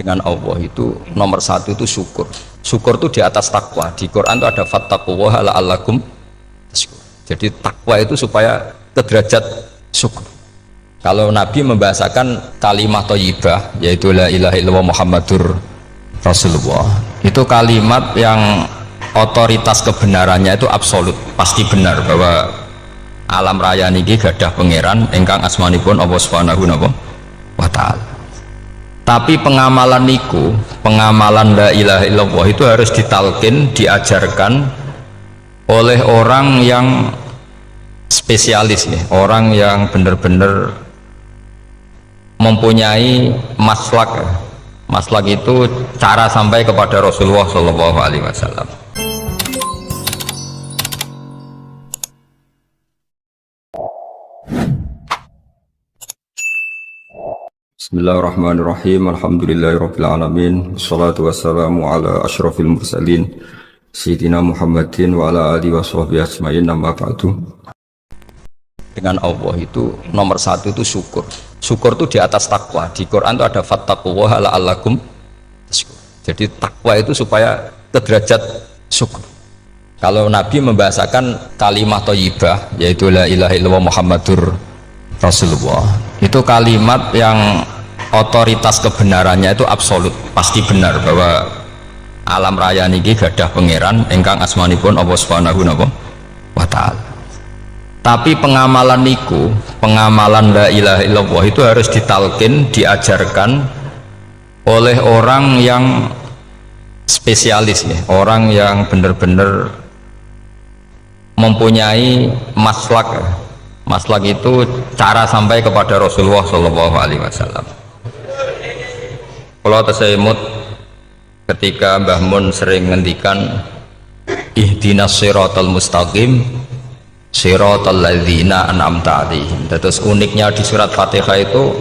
dengan Allah itu nomor satu itu syukur. Syukur itu di atas takwa. Di Quran itu ada fattaqullaha la'allakum tashkurun. Jadi takwa itu supaya ke derajat syukur. Kalau Nabi membahasakan kalimat thayyibah yaitu la ilaha illallah Muhammadur Rasulullah, itu kalimat yang otoritas kebenarannya itu absolut, pasti benar bahwa alam raya niki gadah pangeran ingkang asmanipun Allah Subhanahu wa taala. Tapi pengamalan niku, pengamalan la ilaha illallah itu harus ditalkin, diajarkan oleh orang yang spesialis nih, orang yang benar-benar mempunyai maslak. Maslak itu cara sampai kepada Rasulullah Shallallahu Alaihi Wasallam. Bismillahirrahmanirrahim. Alhamdulillahirabbil alamin. Wassalatu wassalamu ala asyrafil mursalin sayyidina Muhammadin wa ala alihi washabbihi ajmain. Amma ba'du. Dengan Allah itu nomor satu itu syukur. Syukur itu di atas takwa. Di Quran itu ada fattaqullaha la'allakum tashkurun. Jadi takwa itu supaya ke derajat syukur. Kalau Nabi membahasakan kalimat thayyibah yaitu la ilaha illallah Muhammadur Rasulullah, itu kalimat yang otoritas kebenarannya itu absolut, pasti benar bahwa alam raya niki gadah pangeran ingkang asmanipun Allah Subhanahu wa taala. Tapi pengamalan niku, pengamalan la ilaha illallah itu harus ditalkin, diajarkan oleh orang yang spesialis nih, orang yang benar-benar mempunyai maslak. Maslak itu cara sampai kepada Rasulullah Shallallahu Alaihi Wasallam. Kalau tersemut ketika Mbah Mun sering ngendikan ihdinas siratal mustaqim siratal ladzina an'amta 'alaihim. Terus uniknya di surat Fatihah itu,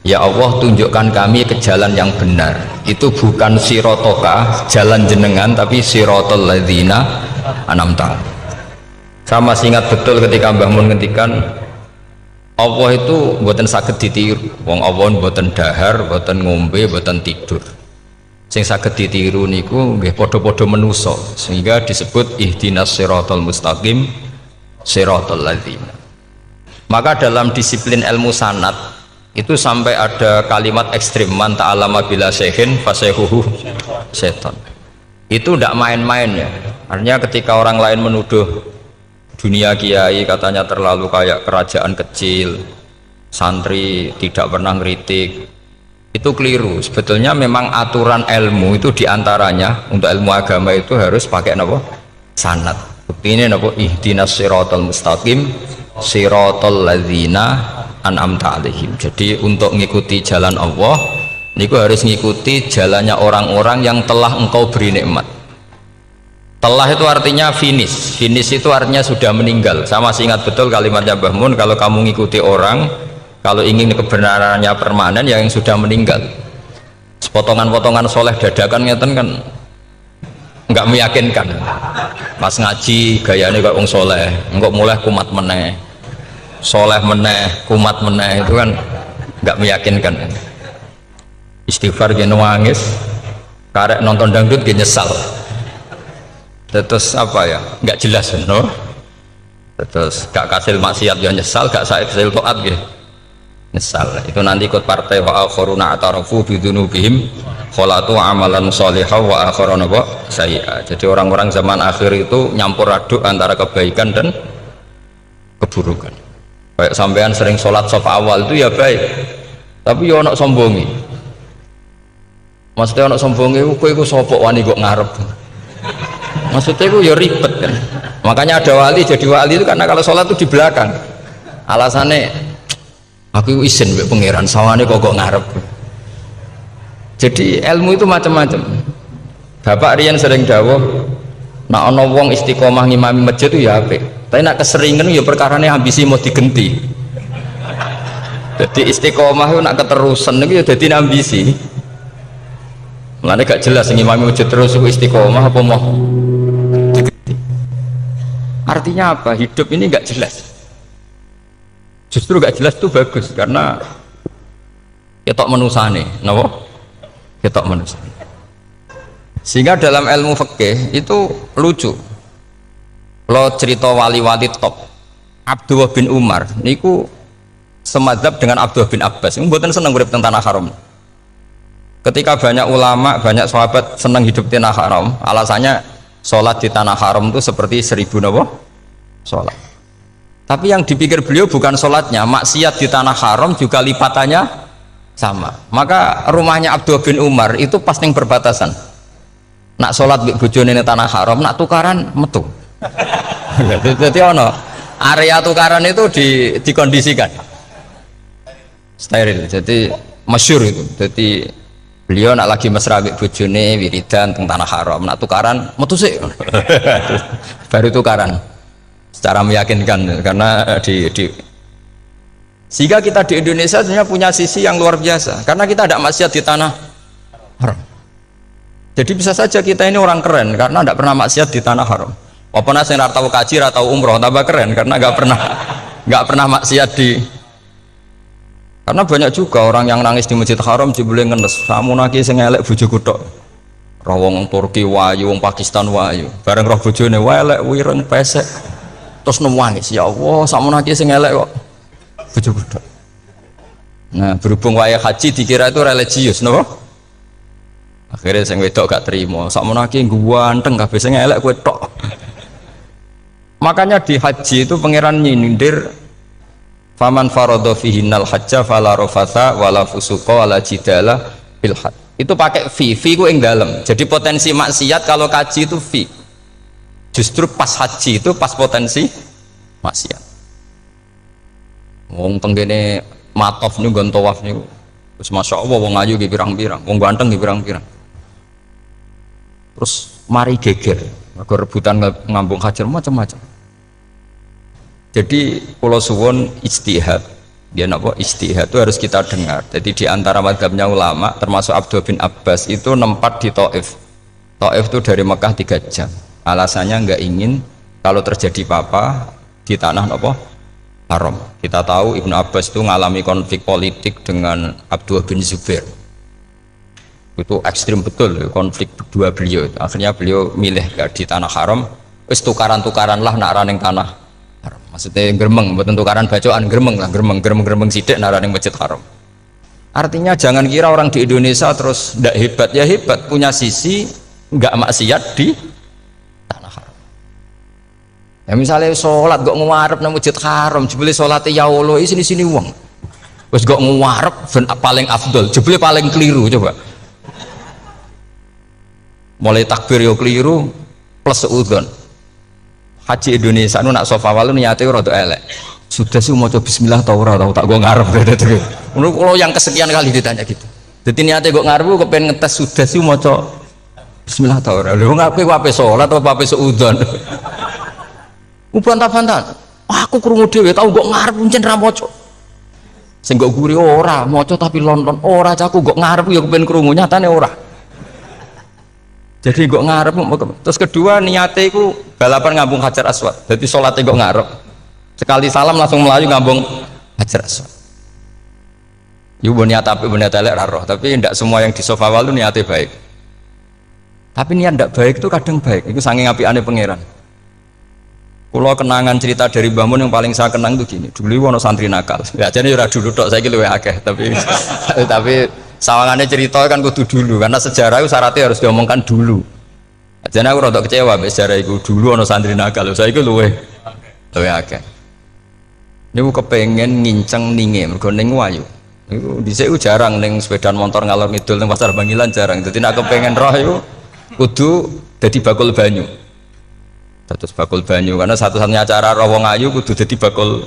ya Allah tunjukkan kami ke jalan yang benar. Itu bukan sirotoka jalan jenengan, tapi siratal ladzina an'amta 'alaihim. Saya masih ingat betul ketika Mbah Mun ngendikan Allah itu mboten saged ditiru. Wong Allah mboten dahar, mboten ngombe, mboten tidur. Sing saged ditiru niku nggih padha-padha manusa, sehingga disebut ihdinas siratal mustaqim siratal ladzina. Maka dalam disiplin ilmu sanad itu sampai ada kalimat ekstrim, man ta'allama bila syekhin fasyekhuhu setan. Itu tidak main-main ya. Artinya ketika orang lain menuduh dunia kiai katanya terlalu kayak kerajaan kecil, santri tidak pernah ngeritik, itu keliru. Sebetulnya memang aturan ilmu itu diantaranya untuk ilmu agama itu harus pakai apa? Sanad. Bukti ini apa? Ihdinas siratal mustaqim siratal ladzina an'amta 'alaihim. Jadi untuk mengikuti jalan Allah niku harus mengikuti jalannya orang-orang yang telah engkau beri nikmat. Telah itu artinya finish. Finish itu artinya sudah meninggal. Saya masih ingat betul kalimatnya Mbah Mun, kalau kamu ngikuti orang, kalau ingin kebenarannya permanen, yang sudah meninggal. Potongan-potongan soleh dadakan ngeten kan nggak meyakinkan. Pas ngaji gayanya kayak wong soleh, enggak mulai kumat meneh, soleh meneh, kumat meneh, itu kan nggak meyakinkan. Istighfar gini nangis, karek nonton dangdut gini nyesal. Terus apa ya, nggak jelas no? Terus gak kasil maksiat ya nyesal, gak kasil toat gitu nyesal. Itu nanti ikut partai wa akharuna atarafu bidunubihim kholatu amalan sholihah wa akharuna sayyi'ah. Jadi orang-orang zaman akhir itu nyampur aduk antara kebaikan dan keburukan. Kayak sampean sering sholat saf awal itu ya baik, tapi ya ono sombongi. Maksudnya ono sombongi kowe iku sapa wani kok ngarep. Maksudnya itu ya ribet kan. Makanya ada wali jadi wali itu karena kalau sholat itu di belakang. Alasannya aku izin mbek pangeran sawane kok ngarep. Jadi ilmu itu macam-macam. Bapak Rian sering dawuh, nak ana wong istiqomah ngimami masjid itu ya apik. Tapi nak keseringan ya perkarane ambisi mau digenti. Jadi istiqomah itu nak keterusan itu ya dadi ambisi. Mulane gak jelas ngimami masjid terus itu istiqomah apa mau. Artinya apa? Hidup ini nggak jelas. Justru nggak jelas itu bagus karena ketok menusane, napa? ketok manusia. Sehingga dalam ilmu fikih itu lucu. Lo cerita wali-wali top Abdullah bin Umar niku semadzhab dengan Abdullah bin Abbas. Mboten seneng urip teng tanah haram. Ketika banyak ulama, banyak sahabat seneng hidup di tanah haram, alasannya sholat di tanah haram itu seperti 1000 napa? Sholat. Tapi yang dipikir beliau bukan sholatnya, maksiat di tanah haram juga lipatannya sama. Maka rumahnya Abdullah bin Umar itu pas ning perbatasan. Nak sholat mbek bojone ning tanah haram, nak tukaran metu. Jadi ono area tukaran itu dikondisikan steril. Jadi masyhur itu. Jadi beliau nak lagi mesra mbek bojone wiridan teng tanah haram, nak tukaran metu sik. Baru tukaran. Secara meyakinkan karena sehingga kita di Indonesia sebenarnya punya sisi yang luar biasa karena kita tidak maksiat di tanah haram. Jadi bisa saja kita ini orang keren karena tidak pernah maksiat di tanah haram. Walaupun saya nggak tahu kaji atau umroh tambah keren karena nggak pernah maksiat di. Karena banyak juga orang yang nangis di Masjid Haram jebule ngenes. Kamu naki sing elek bojoku tok. Roh wong Turki wayu, wong Pakistan wayu. Bareng roh bojone elek wireng pesek. Terus nangis, ya Allah, sakmu naki sing elek kok bojoku tok. Nah, berhubung wayah haji dikira itu religius, napa? Akhirnya sing wedok gak terima, sakmono iki ganteng kabeh sing elek kowe tok. Makanya di haji itu pangeran nyindir faman faradha fihinnal hajja fala rafatha wala fusuqa wala jidala fil hajj. Itu pakai fi ku ing dalem. Jadi potensi maksiat kalau kaji itu fi. Justru pas haji itu pas potensi maksiat. Wong tenggene matof niku nggon tawaf niku. Wis masyaallah wong ayu ki pirang-pirang, wong ganteng ki pirang-pirang. Terus mari geger, mergo rebutan ngambung hajar macam-macam. Jadi pulau suwon ijtihad, dia napa ijtihad itu harus kita dengar. Jadi di antara mazhabnya ulama, termasuk Abdullah bin Abbas itu nempat di Taif. Taif itu dari Mekah 3 jam. Alasannya nggak ingin kalau terjadi apa-apa di tanah napa haram. Kita tahu Ibnu Abbas itu mengalami konflik politik dengan Abdullah bin Zubair. Itu ekstrim betul konflik dua beliau. Akhirnya beliau milih di tanah haram, wis tukaran-tukaran lah nak raning tanah haram. Maksudnya gremeng, bukan tukaran bacaan, gremeng lah, gremeng sidik nak raning masjid haram. Artinya jangan kira orang di Indonesia terus ndak hebat, ya hebat, punya sisi nggak maksiat di tanah haram. Ya misalnya sholat kok ngarep nang masjid haram, jebule sholatnya ya Allah sini wong. Wis kok ngarep paling afdol, jebule paling keliru coba. Mulai takbir yo keliru plus seudon. Haji Indonesia nu nak sofa walu niate rada elek. Sudah sih mau coba bismillah tau ora tau tak go ngarep gitu. Menurut kalau yang kesekian kali ditanya gitu. Jadi niate kok ngarep kok pengen ngetes sudah sih mau coba bismillah tau ora. Lho ngapain wape sholat atau wape seudon. Bantah-bantah. Aku krungu dhewe tau kok ngarep pancen ra maca. Sing kok guri ora maca tapi lonton ora caku kok ngarep ya kepen krungu nyatane ora. Jadi kok ngarep. Terus kedua niate iku balapan ngambung Hajar Aswad. Jadi sholatnya kok ngarep. Sekali salam langsung melayu ngambung Hajar Aswad. Iku niat apik niat elek ra roh, tapi tidak semua yang di sofa wal itu niatnya baik. Tapi niat tidak baik itu kadang baik. Itu saking apikane pangeran. Kalau kenangan cerita dari Mbah Mun yang paling saya kenang itu gini. Dulu ono santri nakal. Ya jadi ora dulu tok, saiki luwih akeh, tapi sawangannya cerita kan kudu dulu karena sejarah itu syaratnya harus diomongkan dulu. Jadi aku rada kecewa mbek sejarah itu dulu ono santri nakal, saiki luwih akeh. Niku kepengen nginceng ninge mergo ning wayu. Niku dhisik jarang ning sepedaan motor ngalor ngidul ning pasar Bangilan jarang. Dadi nek kepengen roh iku kudu dadi bakul banyu. Terus bakul banyu karena satu-satunya cara roh wong ayu kudu dadi bakul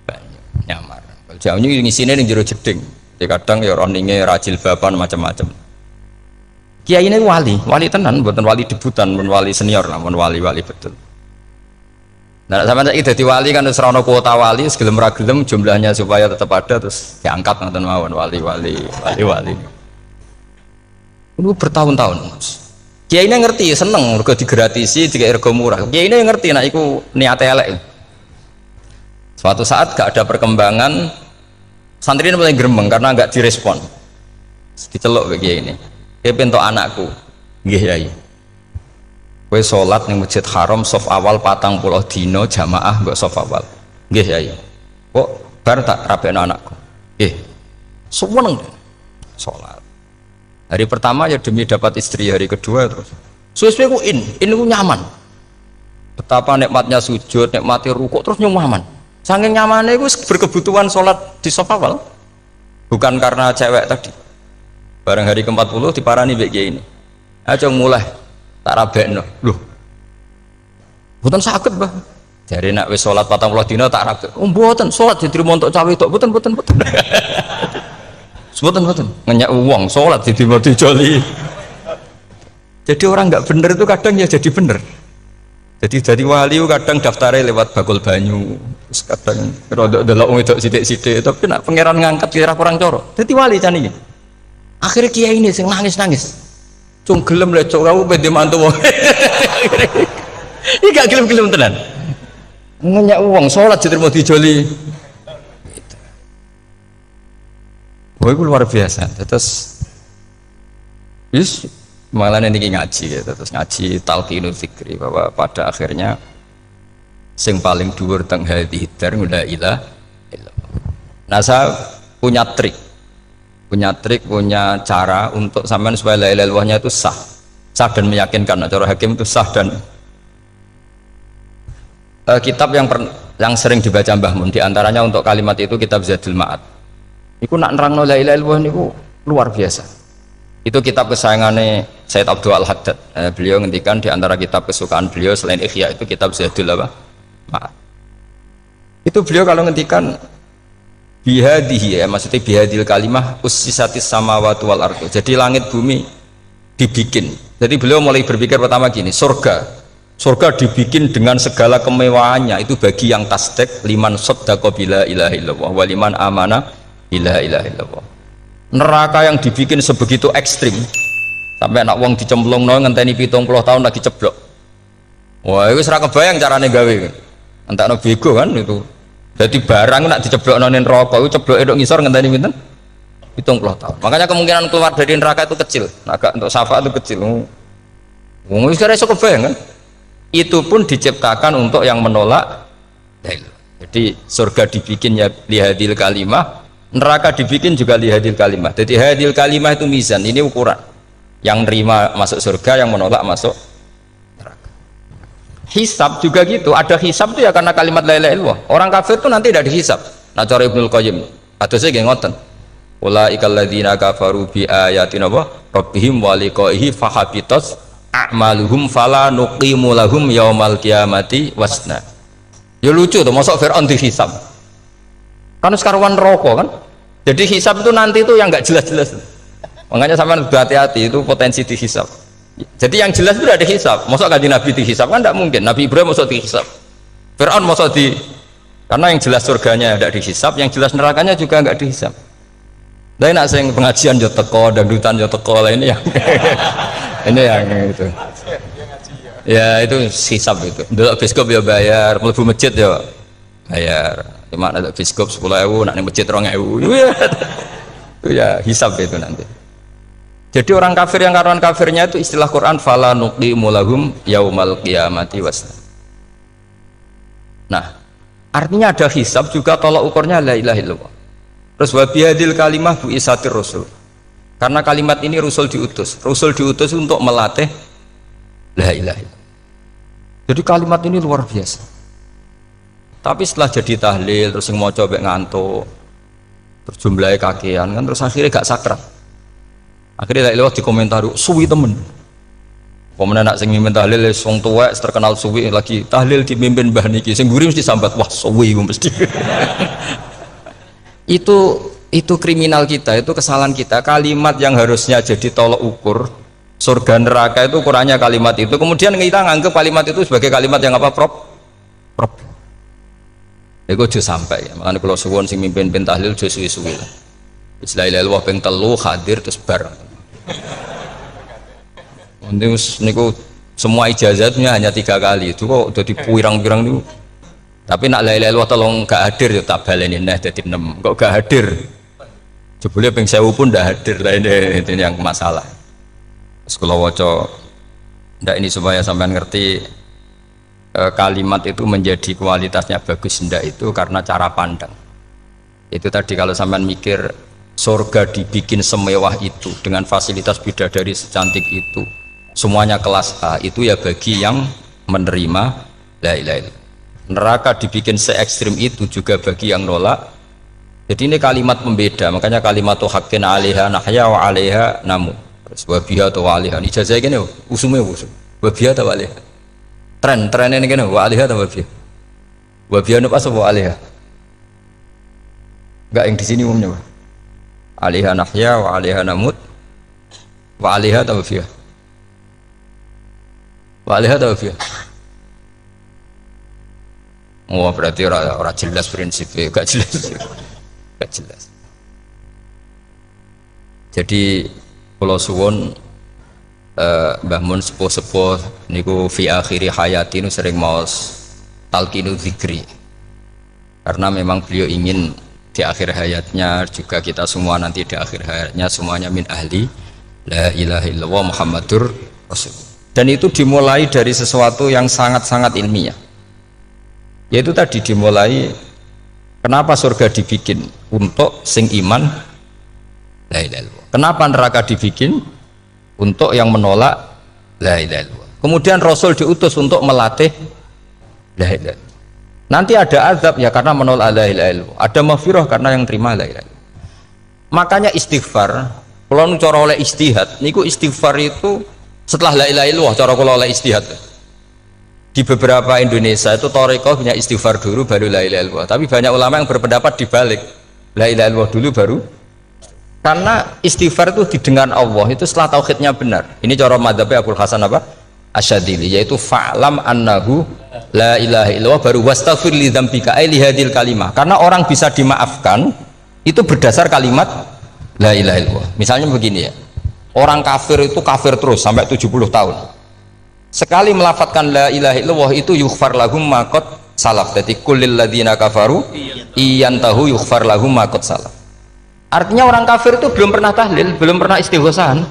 banyu. Nyamar. Jauh ini ngisine ning jero jeding. Jadi kadang ya roh ninge rajil bapan macam-macam. Kiai ini wali tenan, bukan wali debutan, bukan wali senior lah, bukan wali betul. Nah, sama saya jadi wali kan terus rono kuota wali, segelem ragelem jumlahnya supaya tetap ada terus diangkat nonton mawon wali. Ini bertahun-tahun. Kiai ini ngerti, seneng, mergo digratisi, dikai rego murah. Kiai ini ngerti, nah iku niate elek. Suatu saat gak ada perkembangan, santri ini mulai gremeng karena nggak direspon, diceluk bagi ini. pentok anakku. Nggih Yai. Kowe salat ning Masjid Haram saf awal 40 dina jamaah mbok saf awal. Nggih Yai. Kok bar tak rabekno anakku. Nggih. Seneng salat. Hari pertama ya demi dapat istri, hari kedua terus. Suwe-suwe ku ku nyaman. Betapa nikmatnya sujud, nikmati rukuk terus nyaman. Saking nyamannya ku berkebutuhan salat di saf awal. Bukan karena cewek tadi. Bareng hari ke-40 diparani mbek kiai ini. Aja mulai tak rabekno. Loh. Mboten saged, Mbah. Jare nek wis salat 40 dina tak rabek. Oh mboten, salat diterima untuk cawe tok. Mboten. Mboten. Ngenyak uang salat diterima dijoli. Jadi orang nggak bener itu kadang ya jadi bener. Jadi wali kadang daftarnya lewat bakul banyu, terus kadang rodok delok wedok sithik-sithik, tapi nak pangeran ngangkat kira kurang coro. Jadi wali can iki. Akhirnya kiai ini sing nangis. Cung gelem lecok kamu pede mantu. Iki gak gelem-gelem tenan. Ngenyak uang salat diterima dijoli. Wah, itu luar biasa. Terus malah ini ngaji ya, terus ngaji talqinul fikri bahwa pada akhirnya sing paling dhuwur teng hadhihi dar la ilaha illallah. Nah, saya punya cara untuk sampean supaya la ilaha illallahnya itu sah dan meyakinkan. Nah, cara hakim itu sah dan kitab yang sering dibaca Mbah Mun diantaranya untuk kalimat itu kitab Zadul Ma'ad. Iku nak nerangno la ilaha illallah niku luar biasa. Itu kitab kesayangannya Sayyid Abdul Al-Haddad. Beliau ngendikan di antara kitab kesukaan beliau selain Ikhya itu kitab Zadul Ma'ad. Itu beliau kalau ngendikan bihadihi ya, maksudnya bihadil kalimah ussisatis samawati wal ardu. Jadi langit bumi dibikin. Jadi beliau mulai berpikir pertama gini, surga dibikin dengan segala kemewahannya itu bagi yang tasdek liman saddaqa bila ilaha illallah wa liman amana bila ilaha illallah. Neraka yang dibikin sebegitu ekstrim sampai anak wong dicemplung ngenteni 70 tahun lagi ceblok. Wah, itu serah kebayang carane gawe. Entakno bego kan itu. Jadi barang nak diceblokno ning neraka itu ceblok edok ngisor ngenteni pinten? 70 tahun. Makanya kemungkinan keluar dari neraka itu kecil. Agak untuk syafaat itu kecil. Wong wis ora iso kebayang kan. Itu pun diciptakan untuk yang menolak dalil. Jadi surga dibikin ya lihadil kalimah, neraka dibikin juga lihadil kalimah. Jadi hadil kalimah itu mizan, ini ukuran. Yang nerima masuk surga, yang menolak masuk neraka. Hisab juga gitu, ada hisab itu ya karena kalimat la ilaha illallah. Orang kafir itu nanti tidak dihisab. Nah cara Ibnul Qayyim, adosnya nggih ngoten. Ulaikal ladzina kafaru bi ayatina rabbihim wa liqaihi fahabitat a'maluhum fala nuqimu lahum yaumal qiyamati wasna. Ya lucu tuh, masuk Fir'aun dihisab. Kan sekarang rokok kan, jadi hisab itu nanti itu yang nggak jelas-jelas. Makanya sama hati-hati itu potensi dihisab. Jadi yang jelas itu ada hisab. Masuk kaji Nabi dihisab kan tidak mungkin. Nabi Ibrahim masuk dihisab. Fir'aun masuk karena yang jelas surganya tidak dihisab, yang jelas nerakanya juga nggak dihisab. Dan nak sing pengajian jo teko, dangdutan jo teko lah ini yang ini yang itu. Ya itu hisab itu. Dulu biskop ya bayar, mlebu masjid ya bayar. Cuma ada biskop 10.000, nak ning masjid 2.000. Itu ya hisab itu nanti. Jadi orang kafir yang karuan kafirnya itu istilah Quran fala nuqimu lahum yaumal qiyamati wasna. Nah, artinya ada hisab juga tolak ukurnya la ilaha illallah. Terus wa bihadil kalimah bu isatir rasul. Karena kalimat ini Rasul diutus untuk melatih la ilaha illallah. Jadi kalimat ini luar biasa. Tapi setelah jadi tahlil terus yang mau coba ngantuk terus jumlahnya kakean kan terus akhirnya gak sakral. Akhirnya lewat di komentar suwi temen. Pemenang nak sing mimpin tahlil wong tuwek terkenal suwi lagi tahlil dipimpin Mbah niki sing mburi mesti sambat wah suwi mesti. itu kriminal kita, itu kesalahan kita. Kalimat yang harusnya jadi tolok ukur surga neraka itu ukurannya kalimat itu. Kemudian kita nganggap kalimat itu sebagai kalimat yang apa prop. Iku aja sampai ya. Makanya kalau suwun sing mimpin tahlil aja suwi-suwi lah. La ilaha illallah ping 3 hadir terus bar. Niku semua ijazatnya hanya 3 kali. Itu kok dadi pirang-pirang niku. Tapi nak la ilaha illallah tolong gak hadir ya tak baleni neh dadi 6. Kok gak hadir? Jebule ping 1000 pun ndak hadir lah ini yang masalah. Sekolah waca ndak ini supaya sampean ngerti kalimat itu menjadi kualitasnya bagus ndak itu karena cara pandang. Itu tadi kalau sampean mikir surga dibikin semewah itu dengan fasilitas bidadari secantik itu, semuanya kelas A, itu ya bagi yang menerima la ilaha illallah. Neraka dibikin se ekstrim itu juga bagi yang nolak. Jadi ini kalimat pembeda, makanya kalimat haqqin 'alaiha nahya wa 'alaiha namu. Terus wa biha tu 'alaiha. Ijazah kene usume usum. Wa biha ta 'alaiha. Tren ini kene wa 'alaiha ta wa biha. Wa biha nu pas wa 'alaiha. Enggak yang di sini umumnya, Pak. 'Alaiha nahya wa 'alaiha namut. Wa 'alaiha ta wa biha. Wa 'alaiha ta wa biha. Oh berarti orang jelas prinsipnya, gak jelas. Gak jelas. Jadi kalau suwon Mbah Mun sepuh-sepuh niku fi akhiri hayati nu sering maos talqinu dzikri. Karena memang beliau ingin di akhir hayatnya juga kita semua nanti di akhir hayatnya semuanya min ahli la ilaha illallah Muhammadur Rasul. Dan itu dimulai dari sesuatu yang sangat-sangat ilmiah. Yaitu tadi dimulai kenapa surga dibikin untuk sing iman la ilaha illallah. Kenapa neraka dibikin untuk yang menolak la ilaha illallah. Kemudian Rasul diutus untuk melatih la ilaha illallah. Nanti ada azab ya karena menolak la ilaha illallah. Ada maghfirah karena yang terima la ilaha illallah. Makanya istighfar, kalau cara oleh istihad, niku istighfar itu setelah la ilaha illallah cara kalau oleh istihad. Di beberapa Indonesia itu thariqah punya istighfar dulu baru la ilaha illallah. Tapi banyak ulama yang berpendapat dibalik, la ilaha illallah dulu baru. Karena istighfar itu didengar Allah itu setelah tauhidnya benar. Ini cara madzhabnya Abul Hasan apa? Asyadili, yaitu fa'lam annahu la ilaha illallah baru wastaghfir li dzambika ai li hadil kalimah. Karena orang bisa dimaafkan itu berdasar kalimat la ilaha illallah. Misalnya begini ya. Orang kafir itu kafir terus sampai 70 tahun. Sekali melafatkan la ilaha illallah itu yughfar lahum ma qad salaf. Jadi kullil ladzina kafaru iyantahu yughfar lahum ma qad salaf. Artinya orang kafir itu belum pernah tahlil, belum pernah istighosah,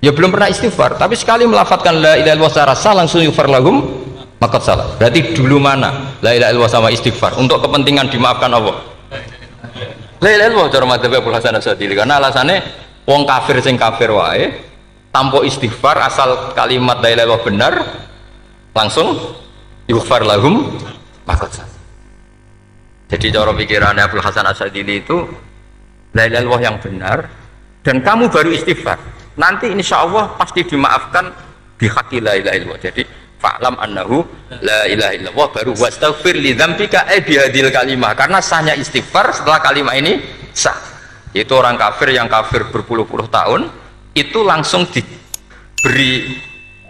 ya belum pernah istighfar, tapi sekali melafatkan la ilaha illallah secara sah langsung yughfar lahum ma qad salaf. Berarti dulu mana la ilaha illallah sama istighfar untuk kepentingan dimaafkan Allah? La ilaha illallah cara madzhab Abul Hasan Asyadili, karena alasannya wong kafir sing kafir wae tanpa istighfar asal kalimat la ilaha illallah benar langsung yughfar lahum maqad salaf. Jadi cara pikirannya Abdul Hasan Asyadili itu la ilaha illallah yang benar dan kamu baru istighfar nanti insya Allah pasti dimaafkan bihaqqi la ilaha illallah. Jadi fa'lam annahu la ilaha illallah baru wastaghfir li dzambika bihadil kalimah, karena sahnya istighfar setelah kalimat ini sah. Itu orang kafir yang kafir berpuluh-puluh tahun itu langsung diberi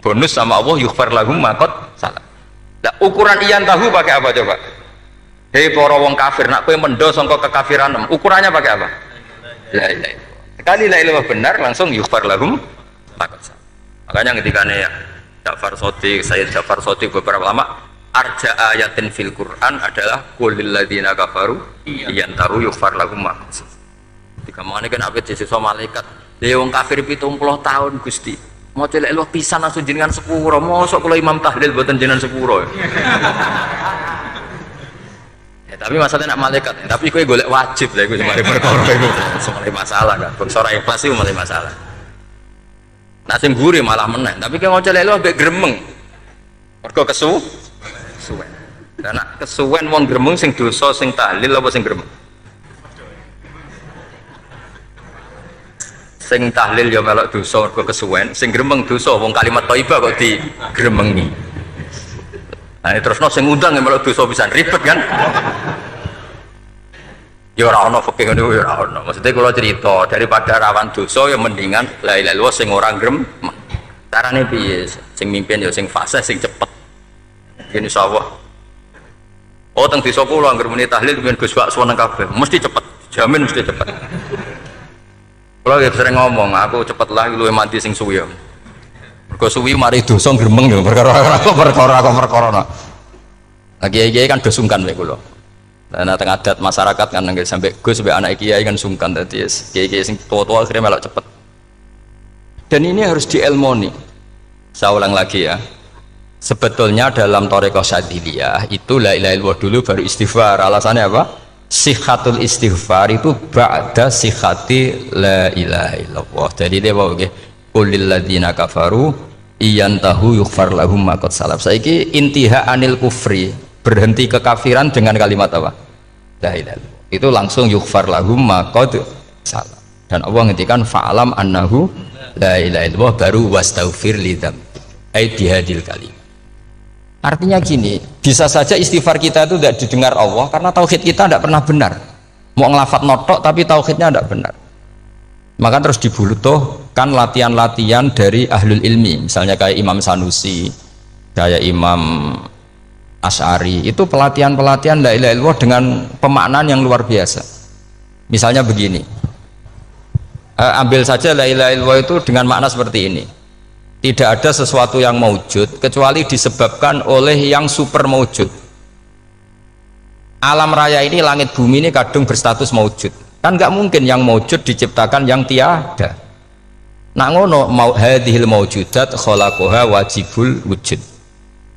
bonus sama Allah yughfar lahum ma qad salaf. Nah, ukuran iyan tahu pakai apa coba? Hei para wong kafir nak kowe mendo sangka kekafiran, ukurannya pakai apa? La ilaha illallah. Sekali la ilaha benar langsung yughfar lahum ma qad salaf. Makanya ketika ya Ja'far Shadiq, Sayyid Ja'far Shadiq beberapa lama arja ayatin fil Quran adalah qulil ladzina kafaru iyan tahu yughfar lahum ma qad salaf. Ketika mana kan abet sisa malaikat wong kafir 70 tahun Gusti mau celek lu pisan langsung jenengan sepuro mosok kula imam tahlil boten jenengan sepuro ya tapi masalahnya nak malaikat tapi kowe golek wajib lha iku semare perkara iku semare masalah kan bersora ikhlas iku malah masalah nak sing guri malah meneh tapi kowe mau celek lu ambek gremeng mergo kesuwen dan nak kesuwen wong gremeng sing dosa sing tahlil apa sing gremeng? Sing tahlil ya melok dosa mergo kesuwen, sing gremeng dosa wong kalimat thayyibah kok digremengi. Nah terusno sing ngundang ya melok dosa pisan ribet kan. Ya ora ono fikih ngono ya ora ono. Maksudnya kalau cerita daripada rawan dosa ya mendingan la ilaha illallah sing ora gremeng. Carane piye? Sing mimpin ya sing fasih sing cepet. Yen insyaallah. Oh teng desa kula anggere muni tahlil ben Gus bakso nang kabeh, mesti cepet. Jamin mesti cepet. Kalau ya sering ngomong, aku cepet lah lu mati sing suwi. Mergo suwi mari dosa gremeng lho, perkara perkara. Lagi kan do sungkan mek kula. Nah teng adat masyarakat kan nggih sampai Gus sampai anak kiai kan sungkan dadi kiai-kiai sing tua-tua akhirnya melok cepet. Dan ini harus diilmoni. Saya ulang lagi ya. Sebetulnya dalam Thariqah Syadziliyah itu la ilaha illallah dulu baru istighfar. Alasannya apa? Sihhatul istighfar itu ba'da sihhati la ilaha illallah. Jadi dia bawa nggih qulil ladzina kafaru iyantahu yughfar lahum ma qad salaf. Saiki intiha anil kufri, berhenti kekafiran dengan kalimat apa? La ilaha illallah. Itu langsung yughfar lahum ma qad salaf. Dan Allah ngendikan fa'alam annahu la ilaha illallah baru wastaghfir lidzam. Ai bihadil kalim. Artinya gini, bisa saja istighfar kita itu tidak didengar Allah karena tauhid kita tidak pernah benar. Mau ngelafat notok tapi tauhidnya tidak benar. Maka terus dibutuhkan latihan-latihan dari ahlul ilmi, misalnya kayak Imam Sanusi, kayak Imam Asy'ari, itu pelatihan-pelatihan la ilaha illallah dengan pemaknaan yang luar biasa. Misalnya begini, ambil saja la ilaha illallah itu dengan makna seperti ini. Tidak ada sesuatu yang maujud kecuali disebabkan oleh yang super maujud. Alam raya ini, langit bumi ini kadung berstatus maujud. Kan nggak mungkin yang maujud diciptakan yang tiada. Nak ngono mau hadhil maujudat khalaqaha wajibul wujud.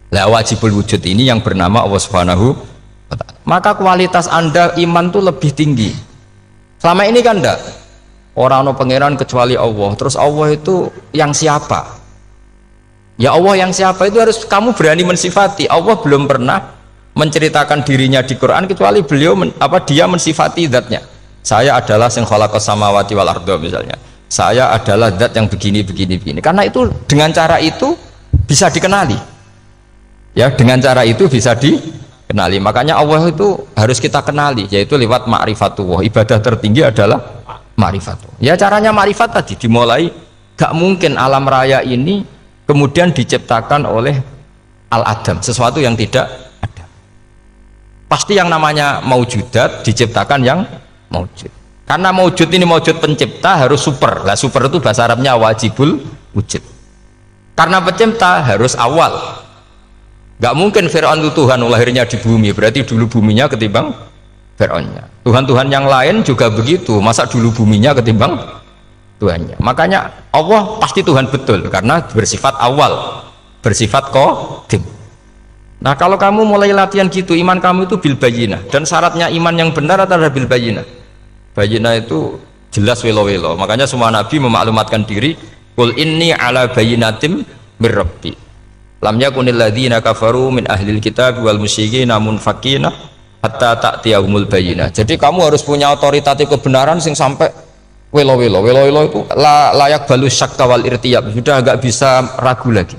Lah wajibul wujud ini yang bernama Allah Subhanahu wa ta'ala. Maka kualitas Anda iman tuh lebih tinggi. Selama ini kan enggak. Orang no pangeran kecuali Allah. Terus Allah itu yang siapa? Ya Allah yang siapa itu harus kamu berani mensifati. Allah belum pernah menceritakan dirinya di Quran kecuali beliau dia mensifati zatnya. Saya adalah sing khalaqas samawati wal arda misalnya. Saya adalah zat yang begini. Karena itu dengan cara itu bisa dikenali. Ya, dengan cara itu bisa dikenali. Makanya Allah itu harus kita kenali, yaitu lewat ma'rifatullah. Ibadah tertinggi adalah ma'rifatullah. Ya caranya ma'rifat tadi dimulai. Gak mungkin alam raya ini kemudian diciptakan oleh al-adam, sesuatu yang tidak ada. Pasti yang namanya maujudat diciptakan yang maujud. Karena maujud ini maujud pencipta harus super. Lah super itu bahasa Arabnya wajibul wujud. Karena pencipta harus awal. Gak mungkin Fir'aun itu Tuhan lahirnya di bumi, berarti dulu buminya ketimbang Fir'aunnya. Tuhan-Tuhan yang lain juga begitu, masa dulu buminya ketimbang Tuhannya. Makanya Allah pasti Tuhan betul karena bersifat awal, bersifat qadim. Nah kalau kamu mulai latihan gitu, iman kamu itu bil bayyinah. Dan syaratnya iman yang benar adalah bil bayyinah. Bayyinah itu jelas welo-welo. Makanya semua nabi memaklumatkan diri, qul inni ala bayyinatim mir rabbi lam yakunil ladzina kafaru min ahlil kitab wal musyrikin munfakina hatta ta'tiyahumul bayyinah. Jadi kamu harus punya otoritatif kebenaran sing sampai welo-welo itu layak balus syak wal irtiyab, sudah agak bisa ragu lagi.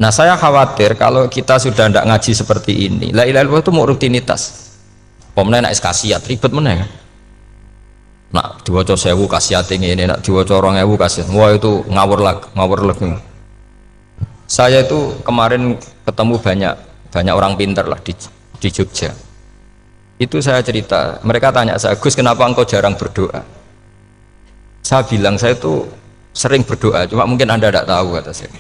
Nah saya khawatir kalau kita sudah tidak ngaji seperti ini, la ilaha illallah itu mau rutinitas. Pemenang nak kasiat ribet mana kan? Nak diwaca 1000 kasiat ini, nak diwaca 2000 kasiat, wah itu ngawur lagi. Saya itu kemarin ketemu banyak orang pintar lah di Jogja. Itu saya cerita, mereka tanya saya, Gus kenapa engkau jarang berdoa? Saya bilang saya itu sering berdoa, cuma mungkin Anda tidak tahu kata saya.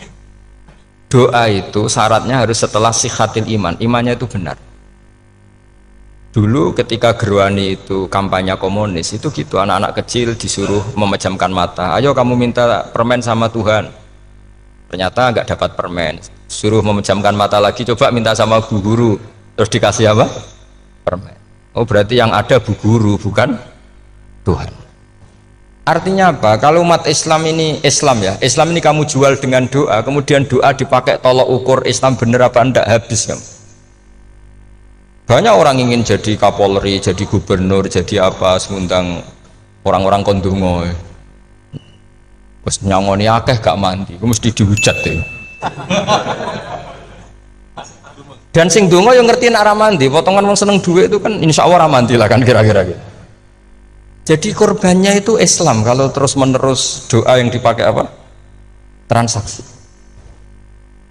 Doa itu syaratnya harus setelah sihhatil iman, imannya itu benar. Dulu ketika Gerwani itu kampanye komunis itu gitu, anak-anak kecil disuruh memejamkan mata, ayo kamu minta permen sama Tuhan. Ternyata nggak dapat permen, suruh memejamkan mata lagi, coba minta sama bu guru, terus dikasih apa? Permen. Oh berarti yang ada bu guru bukan Tuhan. Artinya apa? Kalau umat Islam ini Islam ini kamu jual dengan doa, kemudian doa dipakai tolok ukur Islam bener apa enggak, habis kamu. Banyak orang ingin jadi Kapolri, jadi gubernur, jadi apa, ngundang orang-orang kondungo. Terus nyangoni akeh gak mandi, mesti dihujat deh. Dan sing donga yang ngerti nak ramandi, potongan wong seneng duit itu kan insya Allah ramandi lah kan kira-kira gitu. Jadi korbannya itu Islam kalau terus menerus doa yang dipakai apa? Transaksi.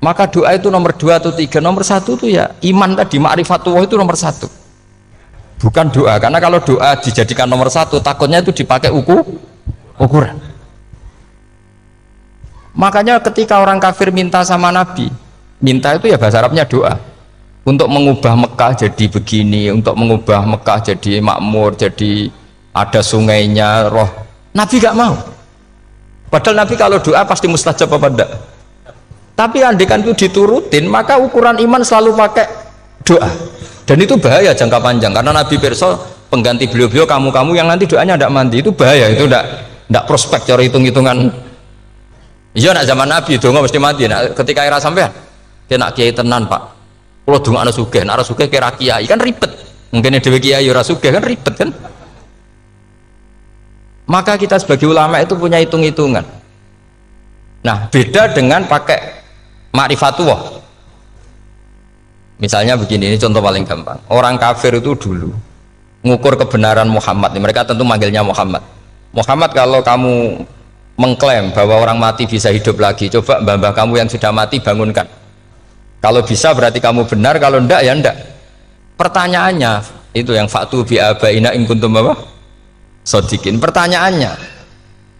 Maka doa itu nomor 2 atau 3, nomor 1 itu ya iman tadi, ma'rifatullah itu nomor 1. Bukan doa, karena kalau doa dijadikan nomor 1 takutnya itu dipakai ukuran. Makanya ketika orang kafir minta sama Nabi, minta itu ya bahasa Arabnya doa. Untuk mengubah Mekah jadi begini, untuk mengubah Mekah jadi makmur, jadi ada sungainya, roh. Nabi gak mau. Padahal Nabi kalau doa pasti mustajab apa enggak? Tapi andekan itu diturutin, maka ukuran iman selalu pakai doa. Dan itu bahaya jangka panjang, karena Nabi pirsa pengganti beliau-beliau kamu-kamu yang nanti doanya tidak mandi, itu bahaya, itu tidak prospek cara hitung-hitungan. Iya nak zaman Nabi donga mesti mati. Nak ketika era sampean kena kiai tenan Pak, kalau donga ana sugih, nak ora sugih kira kiai kan ribet. Mungkin dhewe kiai ora sugih kan ribet kan. Maka kita sebagai ulama itu punya hitung-hitungan. Nah, beda dengan pakai ma'rifatullah. Misalnya begini, ini contoh paling gampang. Orang kafir itu dulu mengukur kebenaran Muhammad, mereka tentu manggilnya Muhammad. Muhammad, kalau kamu mengklaim bahwa orang mati bisa hidup lagi, coba mbah-mbah kamu yang sudah mati bangunkan. Kalau bisa berarti kamu benar, kalau ndak ya ndak. Pertanyaannya itu yang faktu bi abaina in kuntum apa? Sodikin. Pertanyaannya,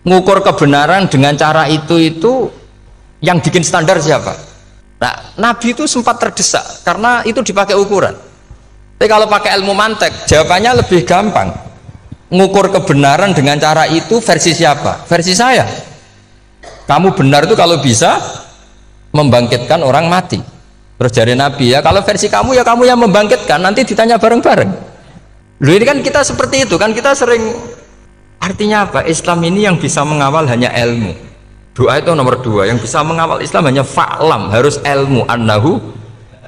ngukur kebenaran dengan cara itu yang bikin standar siapa? Nah, Nabi itu sempat terdesak karena itu dipakai ukuran. Tapi kalau pakai ilmu mantek, jawabannya lebih gampang. Ngukur kebenaran dengan cara itu versi siapa? Versi saya. Kamu benar itu kalau bisa membangkitkan orang mati. Terus dari Nabi, ya kalau versi kamu ya kamu yang membangkitkan, nanti ditanya bareng-bareng. Loh, ini kan kita seperti itu kan, kita sering. Artinya apa? Islam ini yang bisa mengawal hanya ilmu. Doa itu nomor 2, yang bisa mengawal Islam hanya fa'lam, harus ilmu annahu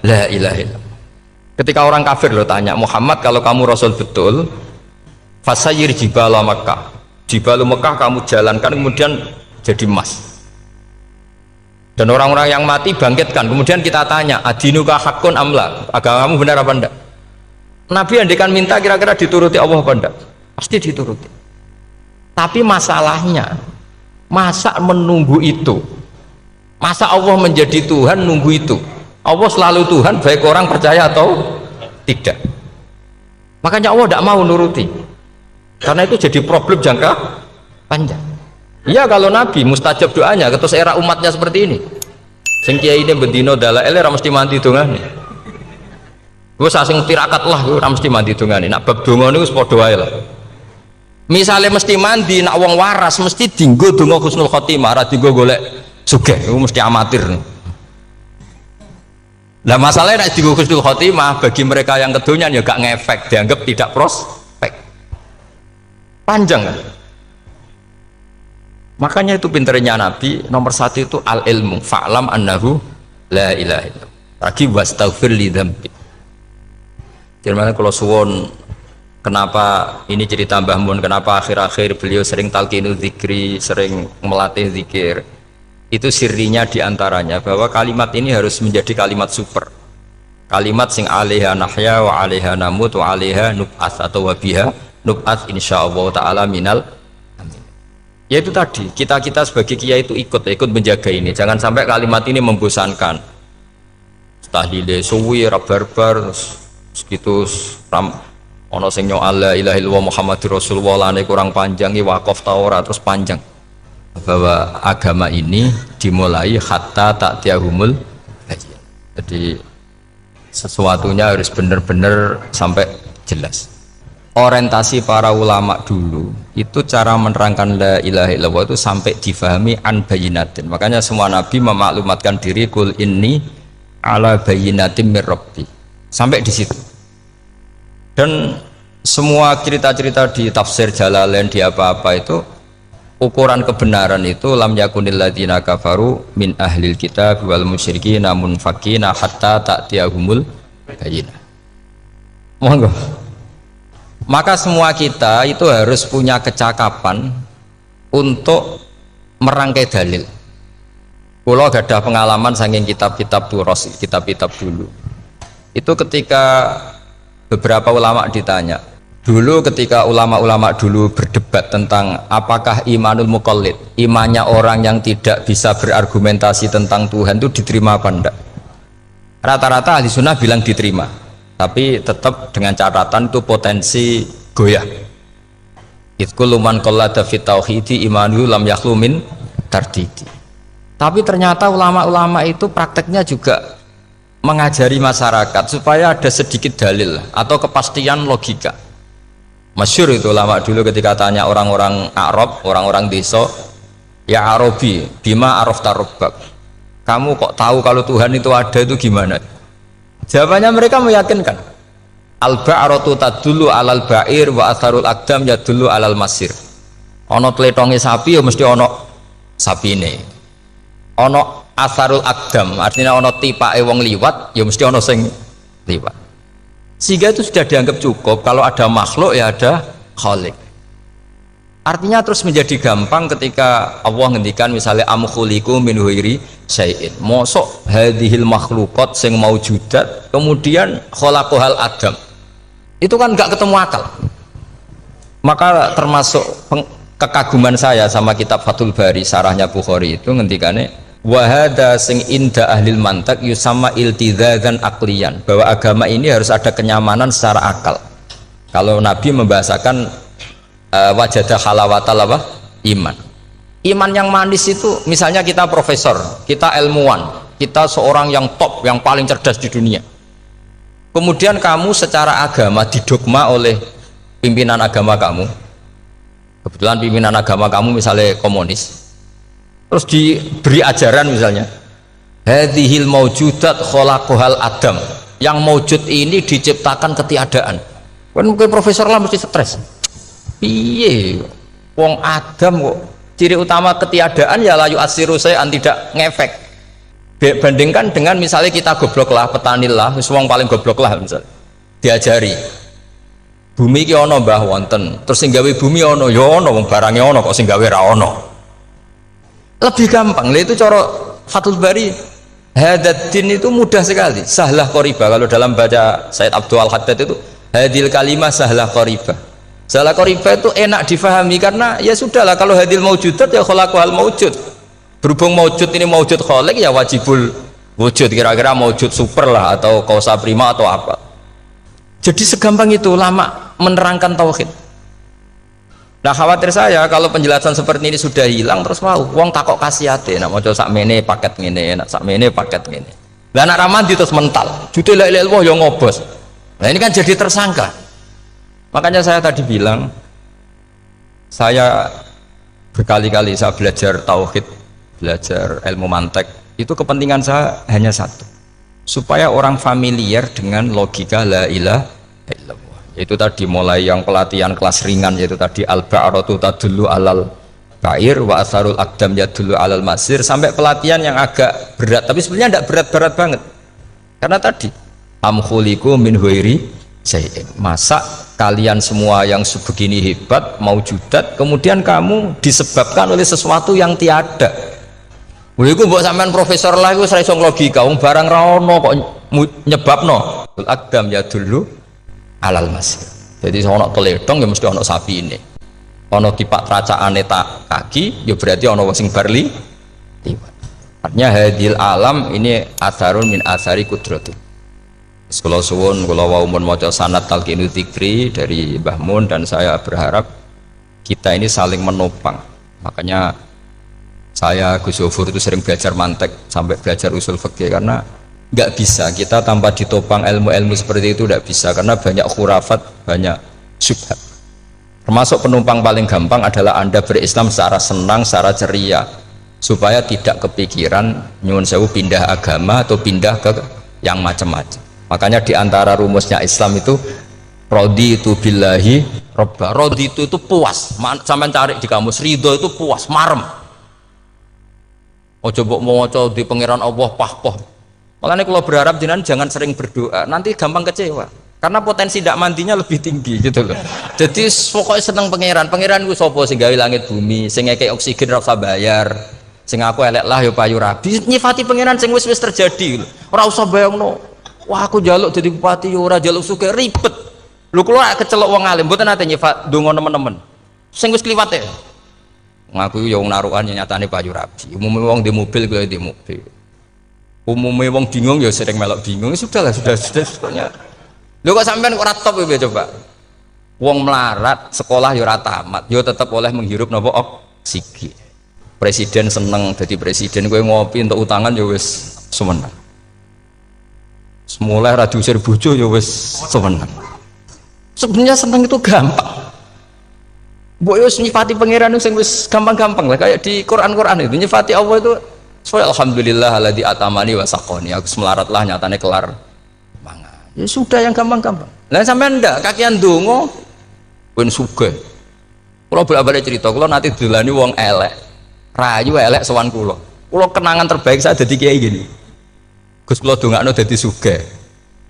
la ilaha illallah. Ketika orang kafir lo tanya, Muhammad kalau kamu Rasul betul, fasayir jibala Makkah, jibalu Mekah kamu jalankan kemudian jadi emas. Dan orang-orang yang mati bangkitkan, kemudian kita tanya, adinuka hakun amla, agamamu benar apa enggak? Nabi andikan minta kira-kira dituruti Allah apa enggak? Pasti dituruti. Tapi masalahnya, masa menunggu itu? Masa Allah menjadi Tuhan nunggu itu? Allah selalu Tuhan baik orang percaya atau tidak. Makanya Allah tidak mau nuruti, karena itu jadi problem jangka panjang. Iya, kalau Nabi mustajab doanya, terus era umatnya seperti ini, sing kiai ini bendino dalail ora mesti mandi dongane. Gue sasing tirakat lah, gue mesti mandi dongane. Nak bab donga niku wis padha wae lah. Misalnya mesti mandi, nak wong waras mesti dinggo donga husnul khotimah, ora dinggo golek sugih, itu mesti amatir. Lah masalahnya nak dinggo husnul khotimah bagi mereka yang kedonyan ya gak ngefek, dianggap tidak prospek. Panjang kan? Makanya itu pinternya Nabi nomor 1 itu al ilmu, fa'lam annahu la ilaha illallah. Lagi wastaghfir li dzambi. Gimana kalau suwon, kenapa ini cerita Mbah Mun, kenapa akhir-akhir beliau sering talqinu zikri, sering melatih zikir? Itu sirinya diantaranya bahwa kalimat ini harus menjadi kalimat super, kalimat sing alaiha nahya wa alaiha namut wa alaiha nub'ats atau wabiha nub'ats insyaallah ta'ala minal amin. Ya itu tadi, kita sebagai kiai itu ikut menjaga ini, jangan sampai kalimat ini membosankan. Tahlile suwi barbar segitu ono sing nyoal la ilaha illallah Muhammadur Rasulullah lane kurang panjang, wakaf ta ora terus panjang. Bahwa agama ini dimulai hatta ta'tiyahumul bayyinah. Jadi sesuatunya harus benar-benar sampai jelas. Orientasi para ulama dulu itu cara menerangkan la ilaha illallah itu sampai difahami an bayyinatin. Makanya semua nabi memaklumatkan diri kul inni ala bayyinatin mir rabbi. Sampai di situ. Dan semua cerita-cerita di tafsir Jalalain di apa-apa itu ukuran kebenaran itu lam yakunil ladzina kafaru min ahlil kitab wal musyrikin namun fakina hatta ta'tiyahumul bayyinah. Monggo. Maka semua kita itu harus punya kecakapan untuk merangkai dalil. Kalau ada pengalaman saking kitab-kitab turos, kitab-kitab dulu. Itu ketika beberapa ulama ditanya, dulu ketika ulama-ulama dulu berdebat tentang apakah imanul muqallid, imannya orang yang tidak bisa berargumentasi tentang Tuhan itu diterima apa enggak, rata-rata ahli sunnah bilang diterima, tapi tetap dengan catatan itu potensi goyah. Itkul man qallada fit tauhidi imanu lam yakhlu min tardidi. Tapi ternyata ulama-ulama itu prakteknya juga mengajari masyarakat supaya ada sedikit dalil atau kepastian logika. Masyhur itu ulama dulu ketika tanya orang-orang Arab, orang-orang desa, Ya Arabi, bima arafta rabbak. Kamu kok tahu kalau Tuhan itu ada itu gimana? Jawabannya mereka meyakinkan. Al-ba'ratu tadullu alal ba'ir wa atharul aqdam yadullu alal masir. Ono tletonge sapi ya mesti ono sapine. Ono atharul aqdam, artinya ono tipake wong liwat ya mesti ono sing liwat. Sehingga itu sudah dianggap cukup kalau ada makhluk ya ada khalik. Artinya terus menjadi gampang ketika Allah ngendikan misalnya am khuliqu min ghairi syai'in. Mosok hadhil makhluqat sing maujudat kemudian khalaqahal adam. Itu kan enggak ketemu akal. Maka termasuk kekaguman saya sama kitab Fathul Bari sarahnya Bukhari itu ngendikane wa hadza sing inda ahlil mantak yusamma iltidzadzan aqliyan, bahwa agama ini harus ada kenyamanan secara akal. Kalau Nabi membahasakan wajadah halawatal apa? Iman yang manis itu misalnya kita profesor, kita ilmuwan, kita seorang yang top, yang paling cerdas di dunia, kemudian kamu secara agama didogma oleh pimpinan agama kamu, kebetulan pimpinan agama kamu misalnya komunis, terus diberi ajaran misalnya hadhil maujudat khalaqahal adam, yang maujud ini diciptakan ketiadaan. Kan mungkin profesor lah mesti stres. Piye wong Adam kok ciri utama ketiadaan ya layu asiru saya tidak ngefek. Bandingkan dengan misalnya kita goblok lah, petani lah, wong paling goblok lah misalnya diajari bumi ki ono mbah wonten, terus sing gawe bumi ono ya ono, wong barange ono kok sing gawe ra ono. Lebih gampang. Lah itu cara Fathul Bari hadaddin itu mudah sekali, sahlah qoriba. Kalau dalam baca Said Abdul Al-Haddad itu hadil kalimah sahlah qoriba. Salah qoriba itu enak difahami karena ya sudahlah, kalau hadil maujudat ya khalaqahal maujud. Berhubung maujud ini maujud khaliq ya wajibul wujud, kira-kira maujud super lah atau kausa prima atau apa. Jadi segampang itu lama menerangkan tauhid. Nah khawatir saya kalau penjelasan seperti ini sudah hilang terus mau wong takok kasihate nak maca sakmene paket ngene, nak sakmene paket ngene. Lah anak ramadi terus mental. Jute la ilaha illallah ya ngobos. Nah ini kan jadi tersangka. Makanya saya tadi bilang, saya berkali-kali saya belajar tauhid, belajar ilmu mantek, itu kepentingan saya hanya satu, supaya orang familiar dengan logika la ilaha illallah. Itu tadi mulai yang pelatihan kelas ringan, yaitu tadi al-ba'ratu tadullu alal ba'ir wa atharul aqdam yadullu alal masir, sampai pelatihan yang agak berat, tapi sebenarnya tidak berat-berat banget. Karena tadi am khuliqu min ghairi syai'in, masa kalian semua yang sebegini hebat maujudat kemudian kamu disebabkan oleh sesuatu yang tiada. Iku mbok sampean profesor lah iku ora iso logika, wong barang ra ono kok nyebabno. Al-aqdam ya dulu alal masir. Jadi ono teledong ya mesti ono sapine. Ono tipak tracaane tak kaki ya berarti ono sing barli liwat. Artinya hadil alam ini atharun min athari qudrati. Sekolah suwun, kalau mau maca sanad talqinu dzikri dari Mbah Mun, dan saya berharap kita ini saling menopang. Makanya saya Gus Zofur itu sering belajar mantek sampai belajar usul fikih, karena nggak bisa kita tanpa ditopang ilmu-ilmu seperti itu, nggak bisa, karena banyak khurafat, banyak syubhat. Termasuk penumpang paling gampang adalah Anda berislam secara senang, secara ceria, supaya tidak kepikiran nyuwun sewu pindah agama atau pindah ke yang macam-macam. Makanya diantara rumusnya Islam itu raditu billahi robba. Raditu itu puas, sampai cari di kamus, ridho itu puas, marem. Ojo mbok maca di pangeran Allah pah-pah. Makanya kalau berharap jenengan jangan sering berdoa, nanti gampang kecewa. Karena potensi tidak mandinya lebih tinggi gitu loh. Jadi pokoknya seneng pangeran. Pangeran ku sapa sing gawe langit bumi, sing ngekek oksigen ora usah bayar. Sing aku elek lah ya payu rabi. Nyifati pangeran sing wis terjadi. Ora usah bayangno. Wah aku jaluk jadi bupati ora jaluk suke ribet. Lho kula kecelok wong alim mboten nate nyifat donga nemen-nemen. Sing wis kliwat e. Ngaku ya wong narukan nyatane payu rabi. Umume wong di mobil kuwi di mobil. Umume wong bingung ya sering melok bingung. Sudahlah sudah. Lho kok sampean kok ora top ya coba. Wong melarat sekolah ya ora tamat, ya tetep oleh menghirup napa oksigen. Presiden seneng dadi presiden, kowe ngopi untuk utangan ya wis semenang. Semulai ra diusir bojo ya wis seneng. Sebenarnya seneng itu gampang. Mbok yo nyifati pangeran sing wis gampang-gampang lah kayak di Quran itu nyifati Allah itu soal alhamdulillah alladzi atamani wa saqoni aku melarat lah nyatane kelar mangan. Ya sudah yang gampang-gampang. Lah sampean ndak kakian donga ben sugih. Kula bolak-balik cerita kula nanti dilani wong elek. Rayu elek sowan kula. Kula kenangan terbaik saya dadi kiai gini. Gus kula dongakno dadi sugih.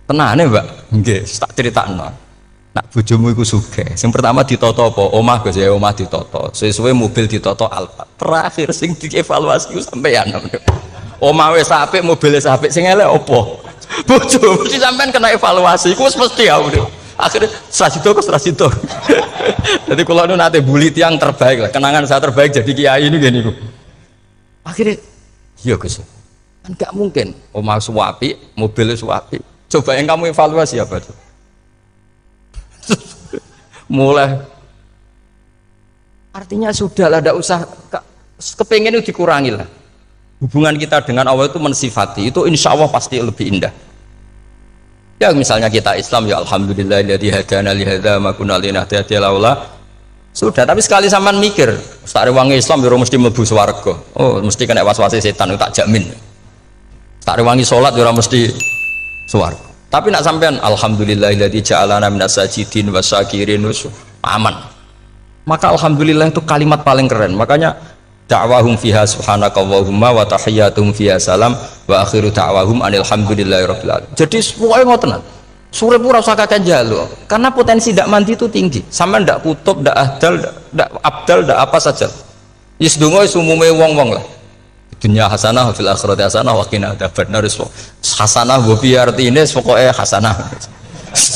Tenane, Mbak? Nggih, tak critakno. Nak bojomu iku sugih. Sing pertama ditoto apa? Omah Gus ya, omah ditoto. Suwe-suwe mobil ditoto Alphard. Terakhir sing dievaluasi ku sampeyan. Omah wis apik, mobil wis apik, sing elek apa? Bojo mesti sampean kena evaluasi. Iku wis mesti ya. Akhirnya strasito. Jadi kalau nu nate bully tiang terbaik lah. Kenangan saya terbaik jadi kiai ini gini. Akhirnya, iya Gus. Kan nggak mungkin. Omah suwapi, mobil suwapi. Coba yang kamu evaluasi apa tuh? Mulai artinya sudah lah, tidak usah kepengen itu dikurangi lah. Hubungan kita dengan Allah itu mensifati itu insya Allah pasti lebih indah. Ya misalnya kita Islam ya alhamdulillahilladzi hadana li hadza ma kunna linahtadiya laula. Sudah, tapi sekali sampean mikir, ustaz wangi Islam yo mesti mlebu swarga. Oh, mesti kena was-wase setan tak jamin. Ustaz wangi salat yo mesti swarga. Tapi nak sampean alhamdulillahilladzi ja'alana minas sajidin wasyakirin aman. Maka alhamdulillah itu kalimat paling keren. Makanya da'wahum fiha subhanakallahumma wa tahiyyatuhum fiha salam wa akhiru da'wahum alhamdulillahirabbil alamin. Jadi pokoke ngoten. Sore pura usah kakek jaluk karena potensi ndak mandi itu tinggi. Sampean ndak kutub, ndak ahdal, ndak abdal, ndak apa saja. Is donga is umume wong-wong lah. Dunia hasanah fil akhirati hasanah wa qina adzabannar. Hasanah wa bi artine pokoke hasanah.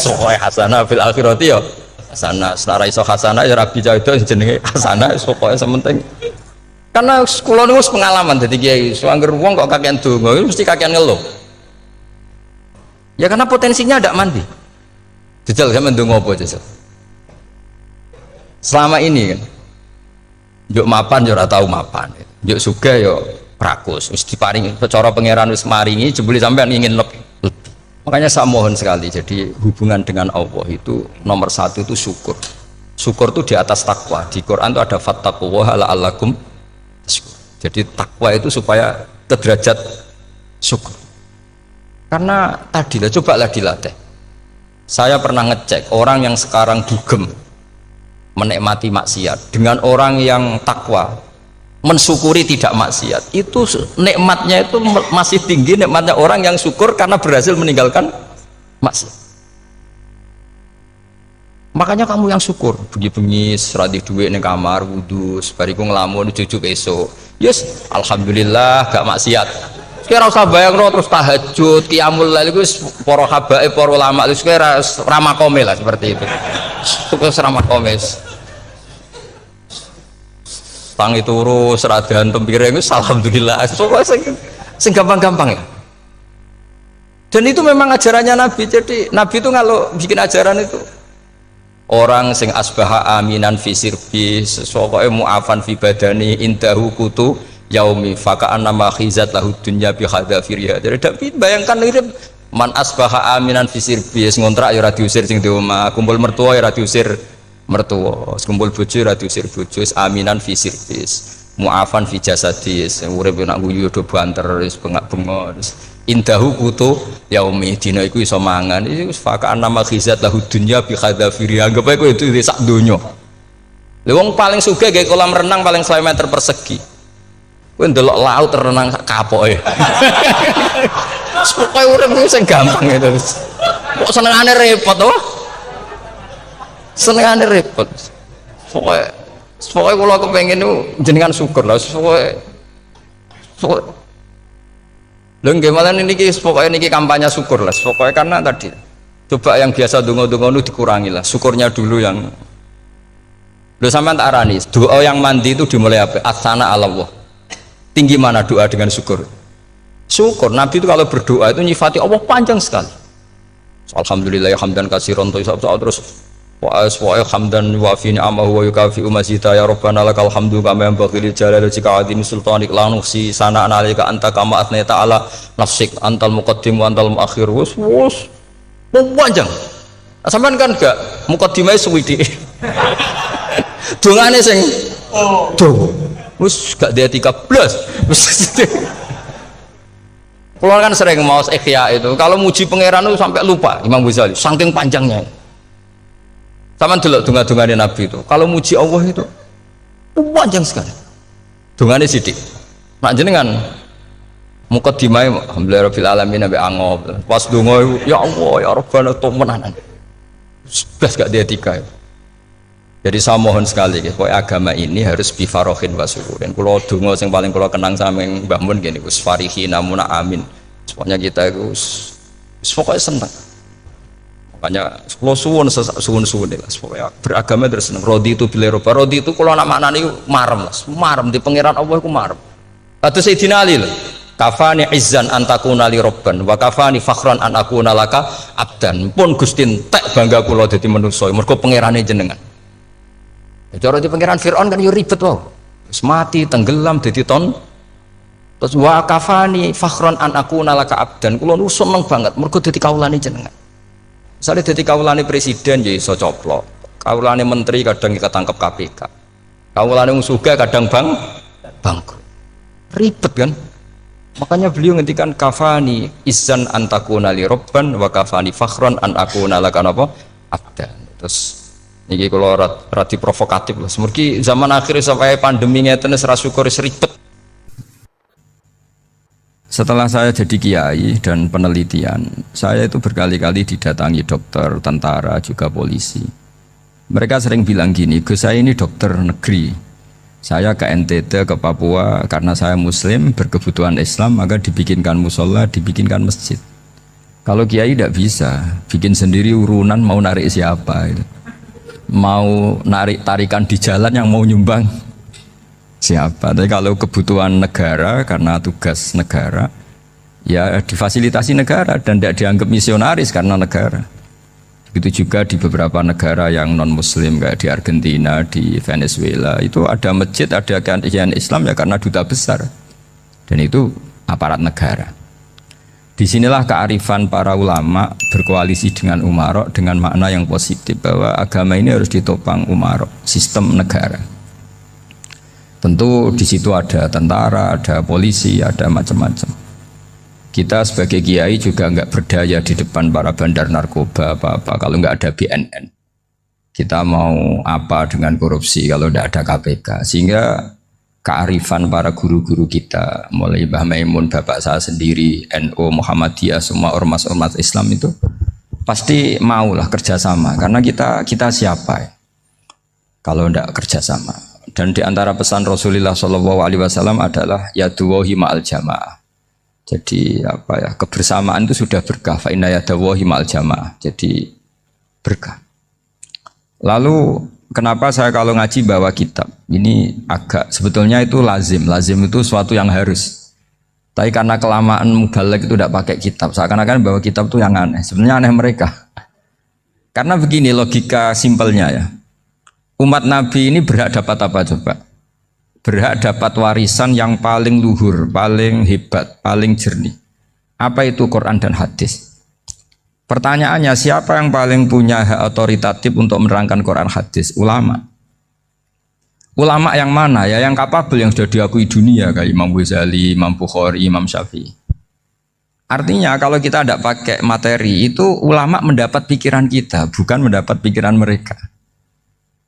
Pokoke hasanah fil akhirati ya hasanah. Senara iso hasanah ya rabi itu jenenge hasanah pokoke sementing. Karena kula niku pengalaman dadi kiai, angger wong kok kakean donga mesti kakean ngeluh. Ya karena potensinya ada mandi. Jajal sampean ndonga apa jajal? Selama ini kan njuk mapan yo ora tau mapan. Njuk sugih yo rakus. Wis diparingi cara pangeran wis maringi jebule sampean ingin lebih. Makanya saya mohon sekali, jadi hubungan dengan Allah itu nomor satu itu syukur. Syukur itu di atas takwa. Di Quran itu ada fattaqullaha la'allakum tashkurun. Jadi takwa itu supaya ke derajat syukur. Karena tadilah cobalah dilatih. Saya pernah ngecek orang yang sekarang dugem menikmati maksiat dengan orang yang takwa mensyukuri tidak maksiat, itu nikmatnya itu masih tinggi nikmatnya orang yang syukur karena berhasil meninggalkan maksiat. Makanya kamu yang syukur bengi-bengi seradih duit ning kamar wudu bariku ngelamun jujuk esok yes alhamdulillah gak maksiat. Kira usah bayangno terus tahajud, qiyamul lail iku para habaib, para ulama itu kira ramakome lah seperti itu. Terus ramakome. Tangi turu seradan tempiring itu alhamdulillah. Pokoknya sing gampang-gampang ya. Dan itu memang ajarannya Nabi. Jadi Nabi itu kalau bikin ajaran itu orang sing asbaha aminan fi sirbi pokoknya mu'afan fi badani indahu kutu yaumi faka'an nama khizat lahu dunya bi hadafiriha. Jadi tapi bayangkan ini man asbaha aminan fi sirbi ngontrak ya ora diusir sing di omah, kumpul mertua ya ora diusir mertua, kumpul bojo ora diusir bojo, aminan fi sirbi mu'afan fi jasadis urip nak guyu do banter wis bengak-bengok indahu kutu yaumi dina iku iso mangan iku faka'an nama khizat lahu dunya bi hadafiriha. Anggap ae kowe itu sak donya. Lha wong paling sugih gawe kolam renang paling 100 meter persegi. Kowe ndelok laut renang sak kapoke. Pokoke urip ku sing gampang itu. Kok senengane repot to? Senengane repot. Pokoke kula kepengin niku jenengan syukur lah. Pokoke lho nggih malah niki pokoke niki kampanye syukur lah. Pokoke karena tadi coba yang biasa donga-donga niku dikurangi lah. Syukurnya dulu yang lho sampean tak arani. Doa yang mandi itu dimulai apa? Asana Allah. Tinggi mana doa dengan syukur? Syukur. Nabi itu kalau berdoa itu nyifati Allah panjang sekali. Alhamdulillah hamdan katsiran terus wa hamdan wa fi ni'amahu wa yukafi mazida ya rabbana lakal hamdu kama yanbaghi li jalali wajhika azimi sultanik la nuhsi sana'an 'alaika anta kama athnayta 'ala nafsik antal muqaddim wa antal muakhir. Wus panjang. Sampean kan enggak muqaddimah suwidi. dongane sing dawa. Wis gak dia 13. Wis Kulo kan sering maos ikhya itu, kalau muji pangeran itu sampai lupa Imam Ghazali, saking panjangnya. Sama delok donga-dongane Nabi itu, kalau muji Allah itu panjang sekali. Dongane sithik. Nak jenengan mukadimah alhamdulillah rabbil alamin nabi angob. Pas donga ya Allah ya Rabbana temenan. Blas gak dia tiga. Jadi saya mohon sekali ya, agama ini harus bifarohin wasururin. Kalau donga yang paling kalau kenang sama yang Mbah Mun gini, us farihi namuna amin. Pokoknya kita itu pokoknya senang. Makanya kalau suwun lah. Pokoknya beragama terus senang. Rodi itu bila roba. Rodi itu kalau nak maknanya marem lah. Marem di pangeran Allah itu marem. Atau Sayyidina Ali lah. Kafani izzan antakuna li robban wa kafani fakhran an akuna laka abdan. Pun Gustin tek bangga kula dadi manusa. Mergo pangerane jenengan. Cara di pangeran Fir'aun kan yo ribet wae. Wis mati tenggelam dadi ton. Terus wa kafani fakhran an akuna laka abdan. Kula nu seneng banget mergo dadi kawulane jenengan. Misale dadi kawulane presiden ya iso coplok. Kawulane menteri kadang ketangkep KPK. Kawulane wong sugih kadang bangkrut. Ribet kan? Makanya beliau ngendikan kafani izzan antakuna li robban wa kafani fakhran an akuna laka apa? Abdan. Terus ini kalau rati provokatif lah. Semoga zaman akhir sampai pandemi ngeten ora syukur ribet. Setelah saya jadi kiai dan penelitian, saya itu berkali-kali didatangi dokter, tentara, juga polisi. Mereka sering bilang gini, Gus saya ini dokter negeri. Saya ke NTT, ke Papua, karena saya muslim, berkebutuhan Islam, maka dibikinkan musola, dibikinkan masjid. Kalau kiai tidak bisa, bikin sendiri urunan mau narik siapa itu. Mau narik tarikan di jalan yang mau nyumbang siapa. Tapi kalau kebutuhan negara karena tugas negara ya difasilitasi negara dan tidak dianggap misionaris karena negara. Begitu juga di beberapa negara yang non muslim kayak di Argentina, di Venezuela itu ada masjid, ada kajian Islam ya karena duta besar dan itu aparat negara. Disinilah kearifan para ulama berkoalisi dengan umarok dengan makna yang positif bahwa agama ini harus ditopang umarok, sistem negara. Tentu di situ ada tentara, ada polisi, ada macam-macam. Kita sebagai kiai juga nggak berdaya di depan para bandar narkoba apa-apa kalau nggak ada BNN. Kita mau apa dengan korupsi kalau tidak ada KPK? Sehingga kearifan para guru-guru kita, mulai Mbah Maimun, bapak saya sendiri, NU, Muhammadiyah, semua ormas-ormas Islam itu pasti maulah kerjasama. Karena kita siapa ya? Kalau tidak kerjasama. Dan di antara pesan Rasulullah SAW adalah yaduwahi ma'al jamaah. Jadi apa ya, kebersamaan itu sudah berkah. Fa inna yaduwahi ma'al jamaah. Jadi berkah. Lalu kenapa saya kalau ngaji bawa kitab? Ini agak sebetulnya itu lazim. Lazim itu suatu yang harus. Tapi karena kelamaan mubalek itu tidak pakai kitab. Seakan-akan bawa kitab itu yang aneh. Sebenarnya aneh mereka. Karena begini logika simpelnya ya. Umat Nabi ini berhak dapat apa coba? Berhak dapat warisan yang paling luhur, paling hebat, paling jernih. Apa itu Quran dan hadis? Pertanyaannya, siapa yang paling punya hak otoritatif untuk menerangkan Quran hadis? Ulama. Ulama yang mana? Ya yang kapabel, yang sudah diakui dunia kayak Imam Ghazali, Imam Bukhari, Imam Syafi'i. Artinya kalau kita tidak pakai materi itu ulama mendapat pikiran kita, bukan mendapat pikiran mereka.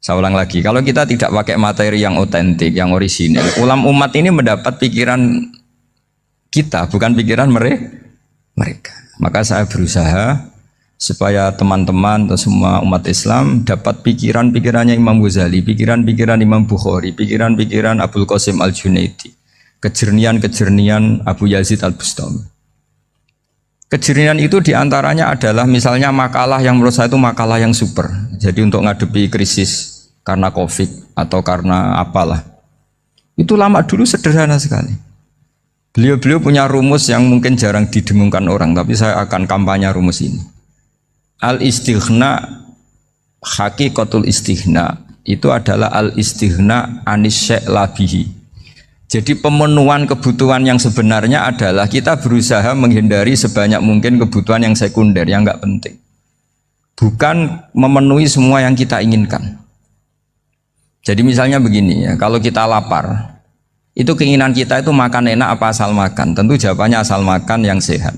Saya ulang lagi, kalau kita tidak pakai materi yang otentik, yang orisinil, ulama umat ini mendapat pikiran kita, bukan pikiran mereka. Maka saya berusaha supaya teman-teman atau semua umat Islam dapat pikiran-pikirannya Imam Ghazali, pikiran-pikiran Imam Bukhari, pikiran-pikiran Abdul Qasim Al-Junaidi, kejernian-kejernian Abu Yazid Al-Bustami. Kejernian itu diantaranya adalah misalnya makalah yang menurut saya itu makalah yang super. Jadi untuk ngadepi krisis karena COVID atau karena apalah. Itu lama dulu sederhana sekali. Beliau-beliau punya rumus yang mungkin jarang didengungkan orang, tapi saya akan kampanye rumus ini. Al-istighna, hakikatul istighna itu adalah al-istighna anis syai' labihi. Jadi pemenuhan kebutuhan yang sebenarnya adalah kita berusaha menghindari sebanyak mungkin kebutuhan yang sekunder, yang enggak penting. Bukan memenuhi semua yang kita inginkan. Jadi misalnya begini ya, kalau kita lapar, itu keinginan kita itu makan enak apa asal makan? Tentu jawabannya asal makan yang sehat.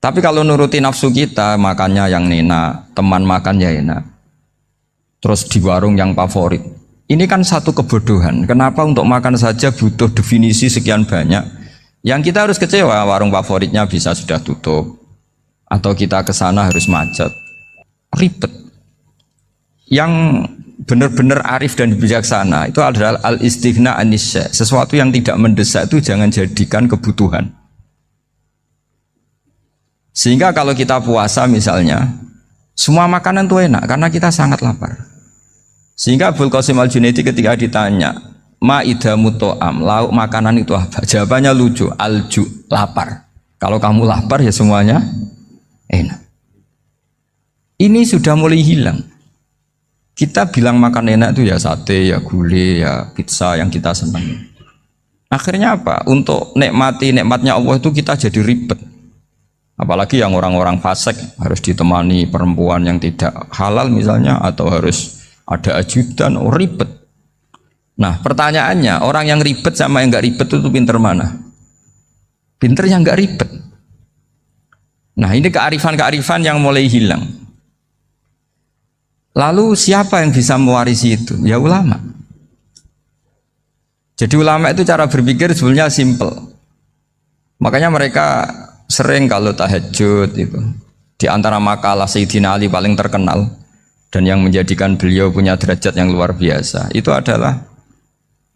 Tapi kalau nuruti nafsu kita, makannya yang enak, teman makan ya enak, terus di warung yang favorit. Ini kan satu kebodohan. Kenapa untuk makan saja butuh definisi sekian banyak? Yang kita harus kecewa, warung favoritnya bisa sudah tutup, atau kita ke sana harus macet, ribet. Yang benar-benar arif dan bijaksana itu adalah al-istighna anisya. Sesuatu yang tidak mendesak itu jangan jadikan kebutuhan. Sehingga kalau kita puasa misalnya, semua makanan itu enak karena kita sangat lapar. Sehingga Abul Qasim Al-Junaidi ketika ditanya, ma'idamu to'am, lauk makanan itu apa? Jawabannya lucu, alju, lapar. Kalau kamu lapar ya semuanya enak. Ini sudah mulai hilang. Kita bilang makan enak itu ya sate, ya gulai, ya pizza yang kita senang. Akhirnya apa? Untuk nikmati nikmatnya Allah itu kita jadi ribet. Apalagi yang orang-orang fasik harus ditemani perempuan yang tidak halal misalnya, atau harus ada ajudan, ribet. Nah pertanyaannya, orang yang ribet sama yang nggak ribet itu pinter mana? Pinter yang nggak ribet. Nah ini kearifan-kearifan yang mulai hilang. Lalu siapa yang bisa mewarisi itu? Ya ulama. Jadi ulama itu cara berpikir sebenarnya simple. Makanya mereka sering kalau tahajud itu, di antara makalah Sayyidina Ali paling terkenal dan yang menjadikan beliau punya derajat yang luar biasa, itu adalah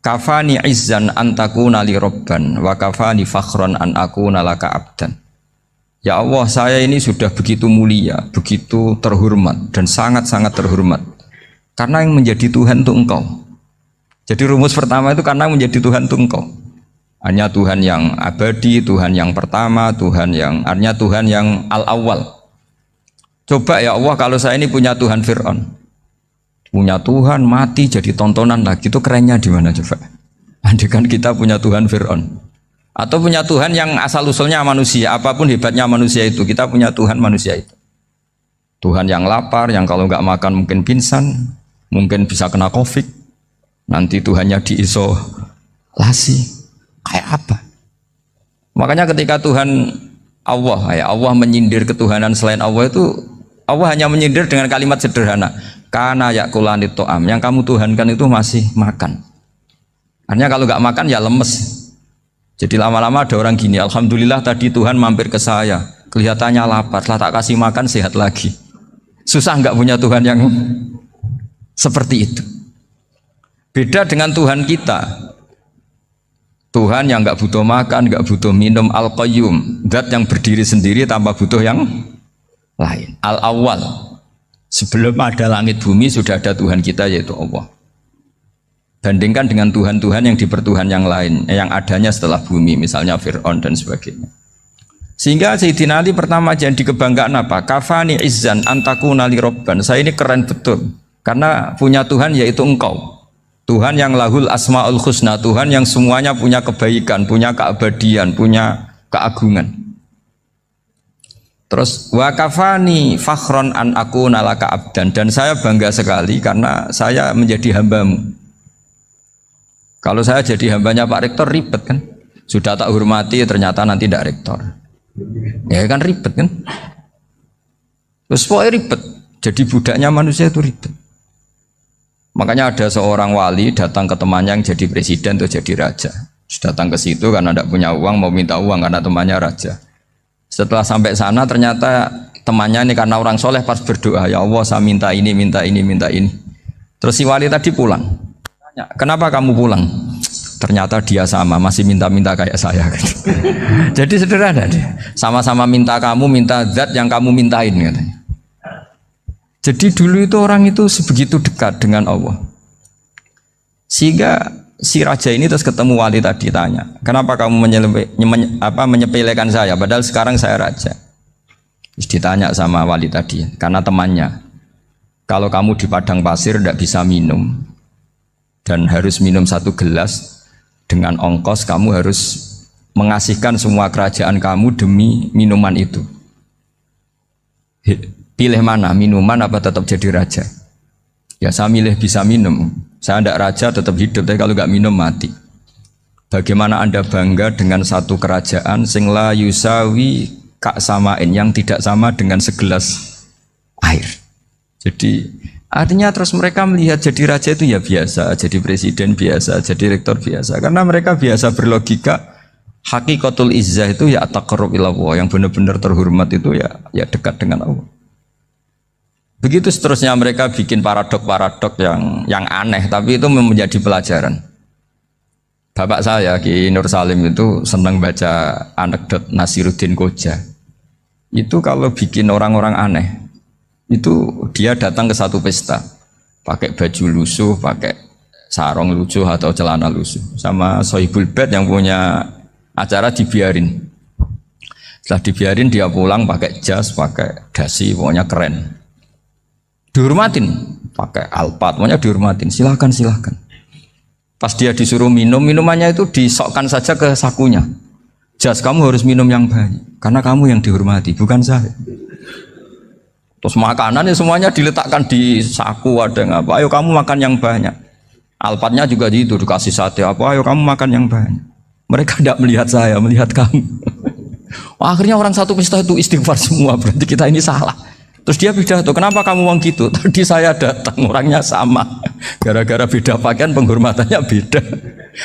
kafani izzan antakuna li robban wa kafani fakhron an akuna laka abdan. Ya Allah, saya ini sudah begitu mulia, begitu terhormat dan sangat-sangat terhormat karena yang menjadi Tuhan itu Engkau. Jadi rumus pertama itu karena menjadi Tuhan itu Engkau. Hanya Tuhan yang abadi, Tuhan yang pertama, hanya Tuhan yang al-awwal. Coba ya Allah, kalau saya ini punya Tuhan Fir'aun, punya Tuhan mati jadi tontonan lagi, itu kerennya di mana coba? Andaikan kita punya Tuhan Fir'aun, atau punya Tuhan yang asal usulnya manusia, apapun hebatnya manusia itu, kita punya Tuhan manusia itu. Tuhan yang lapar, yang kalau nggak makan mungkin pingsan, mungkin bisa kena COVID, nanti Tuhannya diisolasi, kayak apa? Makanya ketika Tuhan Allah, ya Allah menyindir ketuhanan selain Allah itu, Allah hanya menyindir dengan kalimat sederhana, karena yakulanit to'am, yang kamu tuhankan itu masih makan. Artinya kalau nggak makan ya lemes. Jadi lama-lama ada orang gini, alhamdulillah tadi Tuhan mampir ke saya, kelihatannya lapar, setelah tak kasih makan sehat lagi. Susah nggak punya Tuhan yang seperti itu. Beda dengan Tuhan kita, Tuhan yang nggak butuh makan, nggak butuh minum, al-qayyum, zat yang berdiri sendiri tanpa butuh yang lain, al-awwal. Sebelum ada langit bumi sudah ada Tuhan kita yaitu Allah. Bandingkan dengan Tuhan-Tuhan yang dipertuhan yang lain, yang adanya setelah bumi, misalnya Fir'aun dan sebagainya. Sehingga Sayyidina Ali pertama jadi kebanggaan apa? Kafani izzan antakuna li robban. Saya ini keren betul, karena punya Tuhan yaitu Engkau. Tuhan yang lahul asma'ul husna, Tuhan yang semuanya punya kebaikan, punya keabadian, punya keagungan. Terus wa kafani fakhron an akuna laka abdan, dan saya bangga sekali karena saya menjadi hambamu. Kalau saya jadi hambanya Pak Rektor ribet kan, sudah tak hormati ternyata nanti tidak rektor, ya kan ribet kan. Terus pokoknya ribet, jadi budaknya manusia itu ribet. Makanya ada seorang wali datang ke temannya yang jadi presiden atau jadi raja, datang ke situ karena tidak punya uang, mau minta uang karena temannya raja. Setelah sampai sana ternyata temannya ini karena orang soleh pas berdoa, ya Allah saya minta ini, minta ini, minta ini. Terus si wali tadi pulang. Kenapa kamu pulang? Ternyata dia sama, masih minta-minta kayak saya. Jadi sederhana deh. Sama-sama minta kamu, minta zat yang kamu mintain katanya. Jadi dulu itu orang itu sebegitu dekat dengan Allah. Sehingga si raja ini terus ketemu wali tadi tanya, kenapa kamu menyepelekan saya? Padahal sekarang saya raja. Terus ditanya sama wali tadi, karena temannya, kalau kamu di padang pasir tidak bisa minum, dan harus minum 1 gelas, dengan ongkos kamu harus mengasihkan semua kerajaan kamu demi minuman itu. Pilih mana, minuman apa tetap jadi raja? Ya saya milih bisa minum. Saya tidak raja tetap hidup, tapi kalau nggak minum mati. Bagaimana Anda bangga dengan satu kerajaan sing la yusawi kak samain, yang tidak sama dengan segelas air. Jadi artinya terus mereka melihat jadi raja itu ya biasa, jadi presiden biasa, jadi rektor biasa. Karena mereka biasa berlogika hakikatul izzah itu ya taqarrub ila Allah, yang benar-benar terhormat itu ya dekat dengan Allah. Begitu seterusnya mereka bikin paradok-paradok yang aneh, tapi itu menjadi pelajaran. Bapak saya Ki Nur Salim itu senang baca anekdot Nasiruddin Koja. Itu kalau bikin orang-orang aneh, itu dia datang ke satu pesta, pakai baju lusuh, pakai sarung lusuh atau celana lusuh, sama Sohibul Bait yang punya acara dibiarin. Setelah dibiarin dia pulang pakai jas, pakai dasi, pokoknya keren. Dihormatin, pakai alpat, pokoknya dihormatin. Silahkan. Pas dia disuruh minum, minumannya itu disokkan saja ke sakunya. Jas, kamu harus minum yang banyak, karena kamu yang dihormati, bukan saya. Terus makanannya semuanya diletakkan di saku, ada yang apa? Ayo kamu makan yang banyak. Alpatnya juga gitu, dikasih sate apa? Ayo kamu makan yang banyak. Mereka tidak melihat saya, melihat kamu. Akhirnya orang satu pesta itu istighfar semua, berarti kita ini salah. Terus dia pidato, kenapa kamu uang gitu? Tadi saya datang, orangnya sama. Gara-gara beda pakaian, penghormatannya beda.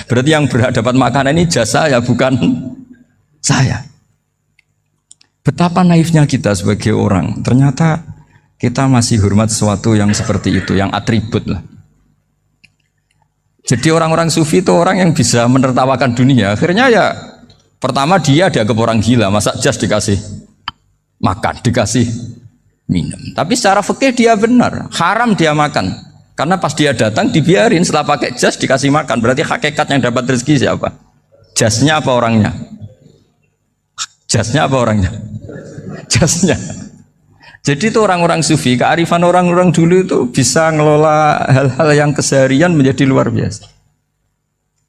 Berarti yang berhak dapat makanan ini jasa ya, bukan saya. Betapa naifnya kita sebagai orang. Ternyata kita masih hormat sesuatu yang seperti itu, yang atribut lah. Jadi orang-orang sufi itu orang yang bisa menertawakan dunia. Akhirnya ya, pertama dia dianggap orang gila. Masa jas dikasih makan, dikasih minum. Tapi secara fikih dia benar, haram dia makan. Karena pas dia datang dibiarin, setelah pakai jas dikasih makan. Berarti hakikat yang dapat rezeki siapa? Jasnya apa orangnya? Jasnya apa orangnya? Jasnya. Jadi itu orang-orang sufi, kearifan orang-orang dulu itu bisa ngelola hal-hal yang keseharian menjadi luar biasa.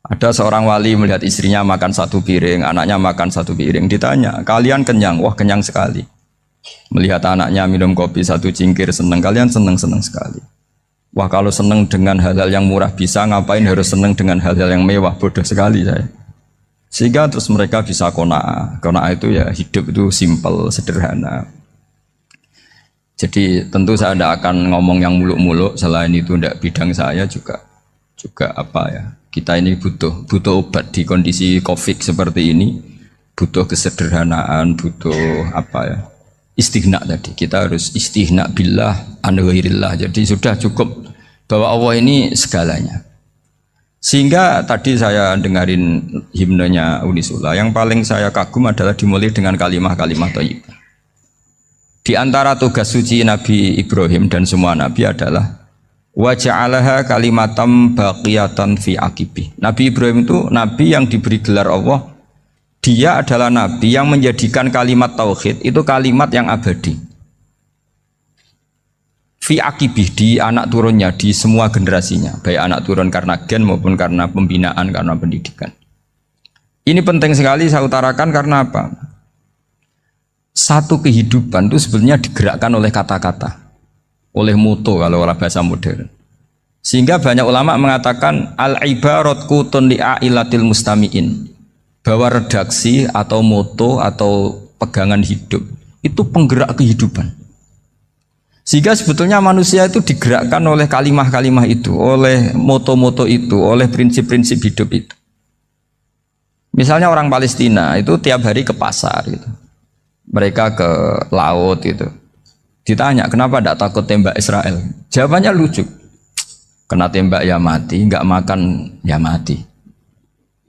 Ada seorang wali melihat istrinya makan satu piring, anaknya makan satu piring. Ditanya, kalian kenyang? Wah, kenyang sekali. Melihat anaknya minum kopi satu cingkir, senang. Kalian senang sekali. Wah, kalau senang dengan hal-hal yang murah bisa, ngapain harus senang dengan hal-hal yang mewah? Bodoh sekali saya. Sehingga terus mereka bisa qanaah. Qanaah itu ya hidup itu simpel, sederhana. Jadi tentu saya tidak akan ngomong yang muluk-muluk, selain itu tidak bidang saya juga apa ya. Kita ini butuh obat di kondisi Covid seperti ini, butuh kesederhanaan, butuh apa ya? Istighna tadi. Kita harus istighna billah an ghairillah. Jadi sudah cukup bahwa Allah ini segalanya. Sehingga tadi saya dengarin himnenya Unisula, yang paling saya kagum adalah dimulai dengan kalimat-kalimat thayyibah. Di antara tugas suci Nabi Ibrahim dan semua Nabi adalah wa ja'alaha kalimatam baqiyatan fi aqibi. Nabi Ibrahim itu Nabi yang diberi gelar Allah. Dia adalah Nabi yang menjadikan kalimat tauhid itu kalimat yang abadi. Fi aqibi, di anak turunnya, di semua generasinya, baik anak turun karena gen maupun karena pembinaan, karena pendidikan. Ini penting sekali saya utarakan karena apa? Satu kehidupan itu sebenarnya digerakkan oleh kata-kata, oleh moto kalau orang bahasa modern. Sehingga banyak ulama mengatakan al-ibarat kutun li'ailatil mustami'in, bahwa redaksi atau moto atau pegangan hidup itu penggerak kehidupan. Sehingga sebetulnya manusia itu digerakkan oleh kalimah-kalimah itu, oleh moto-moto itu, oleh prinsip-prinsip hidup itu. Misalnya orang Palestina itu tiap hari ke pasar gitu. Mereka ke laut gitu. Ditanya, kenapa tidak takut tembak Israel? Jawabannya lucu. Kena tembak ya mati, nggak makan ya mati,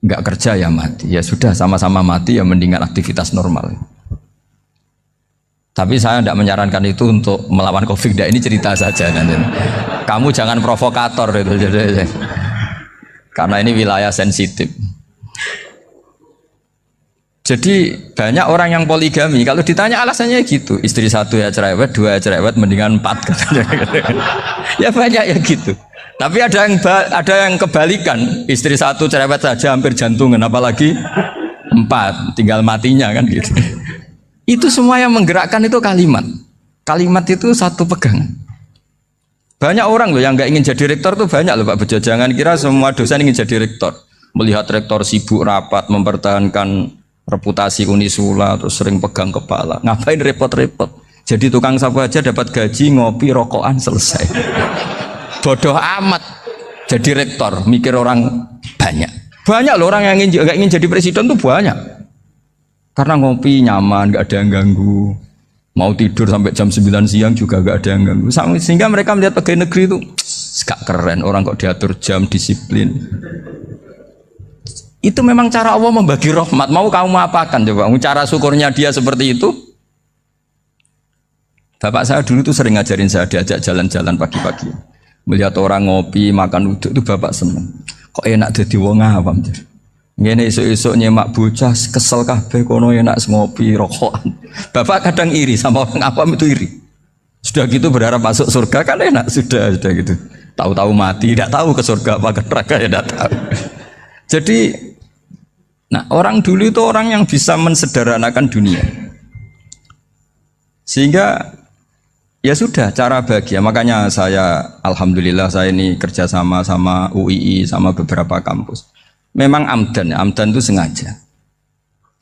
nggak kerja ya mati. Ya sudah, sama-sama mati ya, mendingan aktivitas normal. Tapi saya tidak menyarankan itu untuk melawan Covid. Ini cerita saja nanti. Kamu jangan provokator itu, karena ini wilayah sensitif. Jadi banyak orang yang poligami, kalau ditanya alasannya gitu, istri satu ya cerewet, dua ya cerewet, mendingan 4. Ya banyak ya gitu. Tapi ada yang kebalikan, istri satu cerewet saja hampir jantungan, apalagi 4, tinggal matinya kan gitu. Itu semua yang menggerakkan itu kalimat. Kalimat itu satu pegangan. Banyak orang loh yang nggak ingin jadi rektor tuh banyak loh Pak Bejo. Jangan kira semua dosen ingin jadi rektor. Melihat rektor sibuk rapat mempertahankan reputasi Unisula terus sering pegang kepala. Ngapain repot-repot? Jadi tukang sapu aja dapat gaji, ngopi, rokokan, selesai. Bodoh amat jadi rektor, mikir orang banyak. Banyak loh orang yang nggak ingin jadi presiden tuh banyak. Karena ngopi nyaman, nggak ada yang ganggu. Mau tidur sampai jam 9 siang juga gak ada yang ganggu. Sehingga mereka melihat pegawai negeri itu gak keren, orang kok diatur jam, disiplin. Itu memang cara Allah membagi rahmat. Mau kamu apakan coba? Cara syukurnya dia seperti itu. Bapak saya dulu tuh sering ngajarin saya, diajak jalan-jalan pagi-pagi. Melihat orang ngopi, makan uduk itu bapak seneng. Kok enak jadi wong awam. Ngene esuk-esuk nyemak bocah kesel kabeh kono enak ngopi rokokan. Bapak kadang iri sama orang awam itu iri. Sudah gitu berharap masuk surga kan enak sudah gitu. Tahu-tahu mati, tidak tahu ke surga apa ke neraka ya tidak tahu. Jadi nah orang dulu itu orang yang bisa mensederhanakan dunia. Sehingga ya sudah cara bahagia. Makanya saya alhamdulillah saya ini kerjasama sama UII sama beberapa kampus. Memang amdan itu sengaja.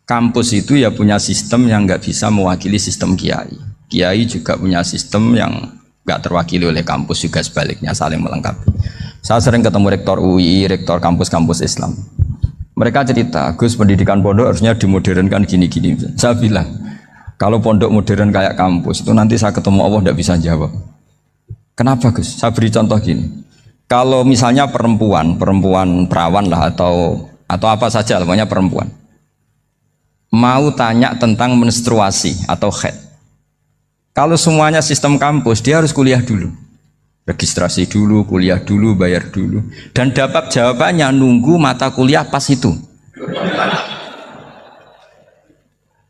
Kampus itu ya punya sistem yang nggak bisa mewakili sistem kiai. Kiai juga punya sistem yang nggak terwakili oleh kampus juga sebaliknya saling melengkapi. Saya sering ketemu rektor UI, rektor kampus-kampus Islam. Mereka cerita, Gus pendidikan pondok harusnya dimodernkan gini-gini. Saya bilang, kalau pondok modern kayak kampus itu nanti saya ketemu Allah nggak bisa jawab. Kenapa Gus? Saya beri contoh gini. Kalau misalnya perempuan perawan lah atau apa saja, namanya perempuan, mau tanya tentang menstruasi atau haid. Kalau semuanya sistem kampus, dia harus kuliah dulu, registrasi dulu, kuliah dulu, bayar dulu, dan dapat jawabannya nunggu mata kuliah pas itu.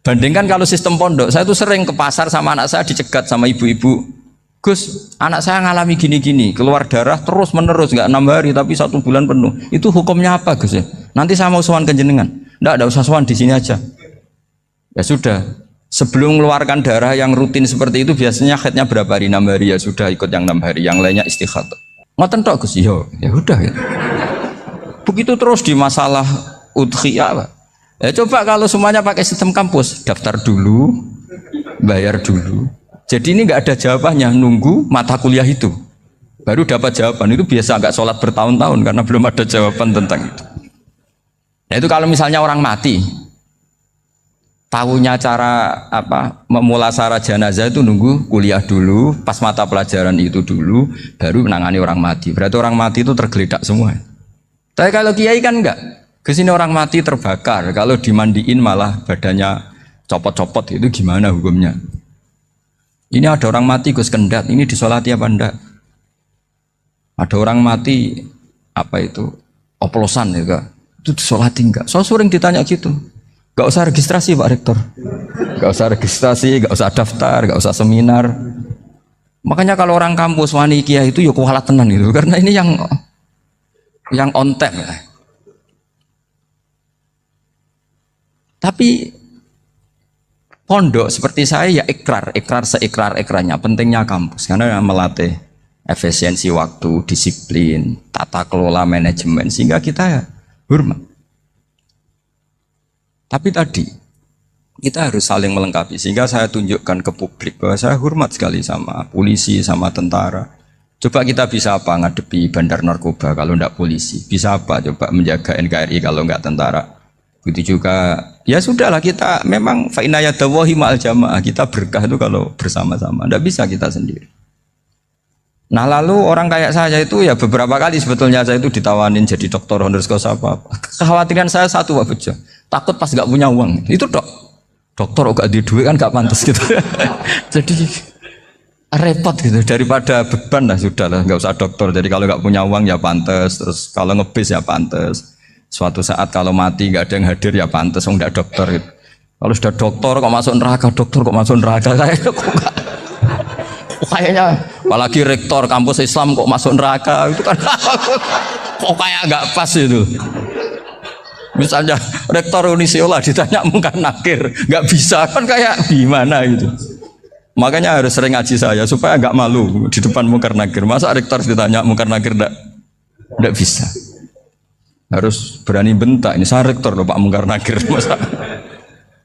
Bandingkan kalau sistem pondok, saya tuh sering ke pasar sama anak saya dicegat sama ibu-ibu. Gus, anak saya ngalami gini-gini, keluar darah terus menerus, nggak 6 hari tapi 1 bulan penuh. Itu hukumnya apa Gus ya? Nanti saya mau sowan ke jenengan. Nggak usah sowan di sini aja. Ya sudah, sebelum mengeluarkan darah yang rutin seperti itu biasanya haidnya berapa hari? 6 hari ya sudah ikut yang 6 hari, yang lainnya istighatsah. Ngoten tok Gus, ya udah ya. Begitu terus di masalah udhiyah Pak. Ya coba kalau semuanya pakai sistem kampus, daftar dulu, bayar dulu. Jadi ini nggak ada jawabannya, nunggu mata kuliah itu baru dapat jawaban. Itu biasa nggak sholat bertahun-tahun karena belum ada jawaban tentang itu. Nah itu kalau misalnya orang mati, tahunya cara apa memulasara jenazah itu nunggu kuliah dulu, pas mata pelajaran itu dulu, baru menangani orang mati. Berarti orang mati itu tergeledak semua. Tapi kalau kiai kan enggak, kesini orang mati terbakar, kalau dimandiin malah badannya copot-copot, itu gimana hukumnya? Ini ada orang mati Gus Kendat, ini disolati apa enggak? Ada orang mati apa itu oplosan ya, itu disolati enggak? So sering ditanya gitu. Gak usah registrasi Pak Rektor, gak usah registrasi, gak usah daftar, gak usah seminar. Makanya kalau orang kampus wani kiai itu ya kualat tenan gitu, karena ini yang on time ya. Tapi pondok seperti saya ya ikrar seikrar-ikrarnya pentingnya kampus karena melatih efisiensi waktu, disiplin, tata kelola manajemen sehingga kita ya hormat. Tapi tadi kita harus saling melengkapi sehingga saya tunjukkan ke publik bahwa saya hormat sekali sama polisi, sama tentara. Coba kita bisa apa ngadepi bandar narkoba kalau enggak polisi? Bisa apa coba menjaga NKRI kalau enggak tentara? Begitu juga ya sudahlah kita memang fa inna yadallahi ma'al jamaah, kita berkah itu kalau bersama-sama, tidak bisa kita sendiri. Nah lalu orang kayak saya itu ya beberapa kali sebetulnya saya itu ditawanin jadi doktor honoris causa apa. Kekhawatiran saya satu Pak Bejo, takut pas nggak punya uang itu dokter gak di duit kan gak pantas gitu. Jadi repot gitu, daripada beban lah sudah lah nggak usah dokter. Jadi kalau nggak punya uang ya pantas, terus kalau ngebis ya pantas. Suatu saat kalau mati nggak ada yang hadir ya pantas, nggak dokter gitu. Kalau sudah dokter kok masuk neraka, kayaknya apalagi rektor kampus Islam kok masuk neraka itu kan kok kayak nggak pas itu. Misalnya rektor Unisula ditanya mungkin nakir, nggak bisa kan kayak gimana gitu. Makanya harus sering ngaji saya supaya nggak malu di depan Munkar Nakir. Masa rektor ditanya Munkar Nakir enggak bisa. Harus berani bentak. Ini saya rektor loh Pak Munkar Nakir.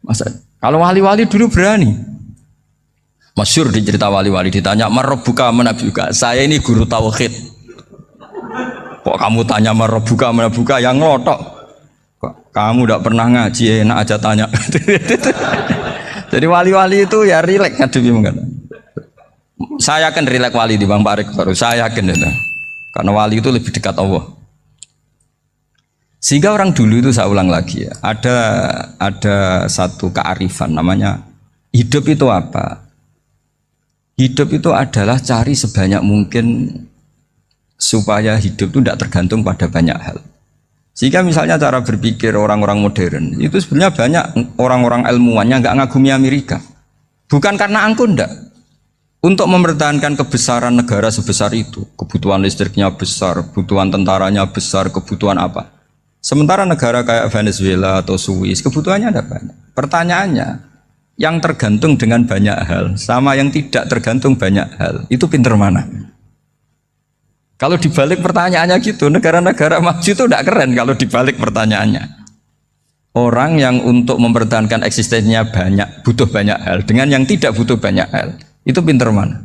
Masa kalau wali-wali dulu berani. Masyhur di cerita wali-wali ditanya marabbuka manabuka. Saya ini guru tauhid. Kok kamu tanya marabbuka manabuka yang ngelotok. Kok kamu tidak pernah ngaji enak aja tanya. Jadi wali-wali itu ya rileks ngadepi mungkin. Saya akan rileks wali di Bang Pak Rektor. Saya yakin itu. Karena wali itu lebih dekat Allah. Sehingga orang dulu itu saya ulang lagi ya, ada satu kearifan namanya hidup itu apa? Hidup itu adalah cari sebanyak mungkin supaya hidup itu tidak tergantung pada banyak hal. Sehingga misalnya cara berpikir orang-orang modern itu sebenarnya banyak orang-orang ilmuwan yang nggak ngagumi Amerika. Bukan karena angkuh ndak. Untuk mempertahankan kebesaran negara sebesar itu, kebutuhan listriknya besar, kebutuhan tentaranya besar, kebutuhan apa? Sementara negara kayak Venezuela atau Swiss kebutuhannya ada banyak. Pertanyaannya, yang tergantung dengan banyak hal sama yang tidak tergantung banyak hal, itu pinter mana? Kalau dibalik pertanyaannya gitu, negara-negara maju itu tidak keren kalau dibalik pertanyaannya. Orang yang untuk mempertahankan eksistensinya banyak, butuh banyak hal, dengan yang tidak butuh banyak hal, itu pinter mana?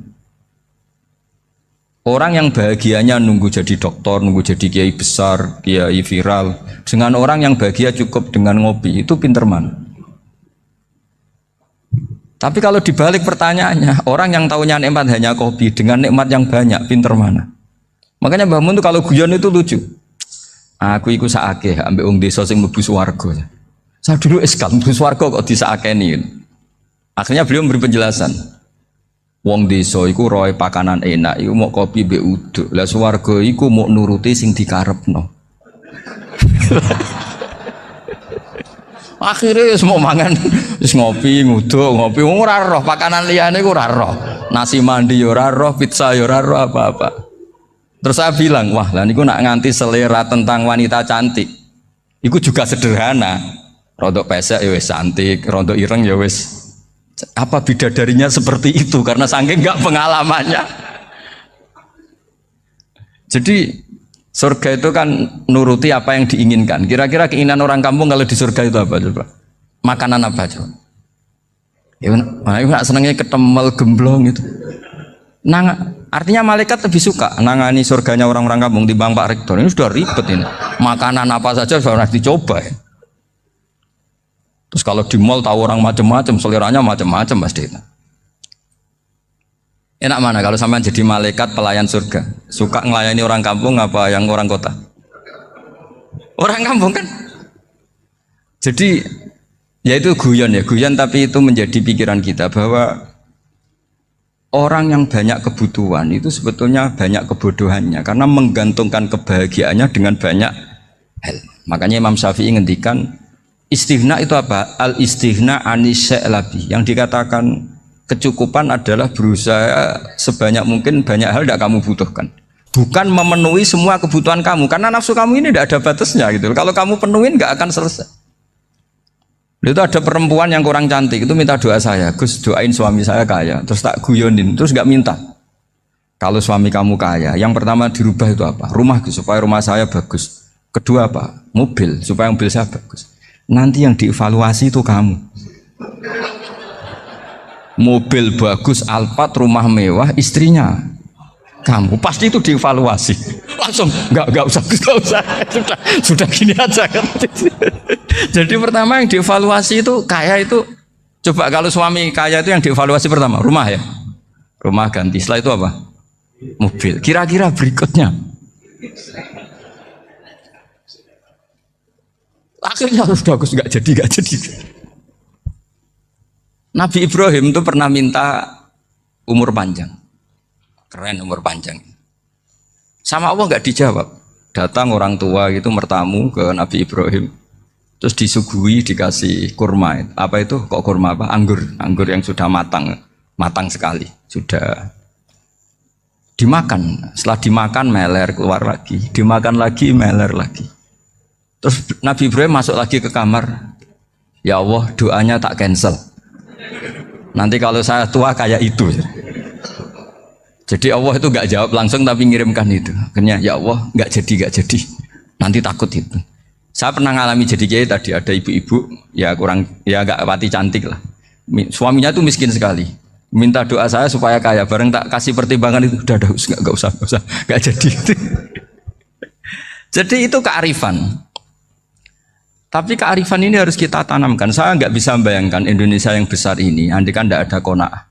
Orang yang bahagianya nunggu jadi dokter, nunggu jadi kiai besar, kiai viral, dengan orang yang bahagia cukup dengan ngopi, itu pinter mana? Tapi kalau dibalik pertanyaannya, orang yang tahunya nikmat hanya kopi, dengan nikmat yang banyak, pinter mana? Makanya Mbah Mun tuh kalau guyon itu lucu. Aku iku sakake ambek wong desa sing mlebu swarga. Saya dulu eskal mlebu swarga kok disakeni. Akhirnya beliau memberi penjelasan. Wong desa iku roe pakanan enak, iku mau kopi mbek uduk. Lah swarga iku mau nuruti sing dikarepno. Akhirnya semua mangan wis ngopi, nguduk, ngopi ora roh pakanan liyane ku ora roh. Nasi mandi ya ora roh, pizza ya ora roh apa-apa. Terus saya bilang, wah lah niku nak nganti selera tentang wanita cantik. Iku juga sederhana. Rodok pesek ya wis cantik, rodok ireng ya wis. Apa bidadarinya seperti itu karena saking enggak pengalamannya. Jadi surga itu kan nuruti apa yang diinginkan. Kira-kira keinginan orang kampung kalau di surga itu apa coba? Makanan apa coba? Ya, nak senengnya ketemel gemblong itu. Artinya malaikat lebih suka nangani surganya orang-orang kampung di Bang Pak Rektor. Ini sudah ribet ini. Makanan apa saja sudah dicoba ya. Terus kalau di mall tahu orang macam-macam, seleranya macam-macam pasti. Enak mana kalau sampean jadi malaikat pelayan surga? Suka ngelayani orang kampung apa yang orang kota? Orang kampung kan? Jadi ya itu guyon ya, guyon tapi itu menjadi pikiran kita bahwa orang yang banyak kebutuhan itu sebetulnya banyak kebodohannya karena menggantungkan kebahagiaannya dengan banyak hal. Makanya Imam Syafi'i ngendikan istighna itu apa? Al istighna anisya'i. Yang dikatakan kecukupan adalah berusaha sebanyak mungkin banyak hal tidak kamu butuhkan. Bukan memenuhi semua kebutuhan kamu karena nafsu kamu ini tidak ada batasnya gitu. Kalau kamu penuhin nggak akan selesai. Itu ada perempuan yang kurang cantik itu minta doa saya, Gus doain suami saya kaya, terus tak guyonin, terus nggak minta. Kalau suami kamu kaya, yang pertama dirubah itu apa? Rumah supaya rumah saya bagus. Kedua apa? Mobil supaya mobil saya bagus. Nanti yang dievaluasi itu kamu. Mobil bagus, Alphard, rumah mewah, istrinya kamu pasti itu dievaluasi langsung nggak usah sudah gini aja kan. Jadi pertama yang dievaluasi itu kaya itu coba kalau suami kaya itu yang dievaluasi pertama rumah ya, rumah ganti, setelah itu apa? Mobil. Kira-kira berikutnya akhirnya harus bagus nggak jadi. Nabi Ibrahim itu pernah minta umur panjang. Keren umur panjang. Sama Allah nggak dijawab. Datang orang tua itu mertamu ke Nabi Ibrahim. Terus disuguhi dikasih kurma. Apa itu? Kok kurma apa? Anggur. Anggur yang sudah matang sekali. Sudah dimakan. Setelah dimakan meler keluar lagi. Dimakan lagi meler lagi. Terus Nabi Ibrahim masuk lagi ke kamar. Ya Allah doanya tak cancel. Nanti kalau saya tua kayak itu. Jadi Allah itu nggak jawab langsung tapi ngirimkan itu. Akhirnya ya Allah nggak jadi. Nanti takut itu. Saya pernah ngalami jadi kiai tadi, ada ibu-ibu ya kurang ya nggak pati cantik lah. Suaminya tuh miskin sekali. Minta doa saya supaya kaya. Bareng tak kasih pertimbangan itu udah nggak usah nggak jadi. Jadi itu kearifan. Tapi kearifan ini harus kita tanamkan. Saya nggak bisa membayangkan Indonesia yang besar ini, andai kan tidak ada qanaah,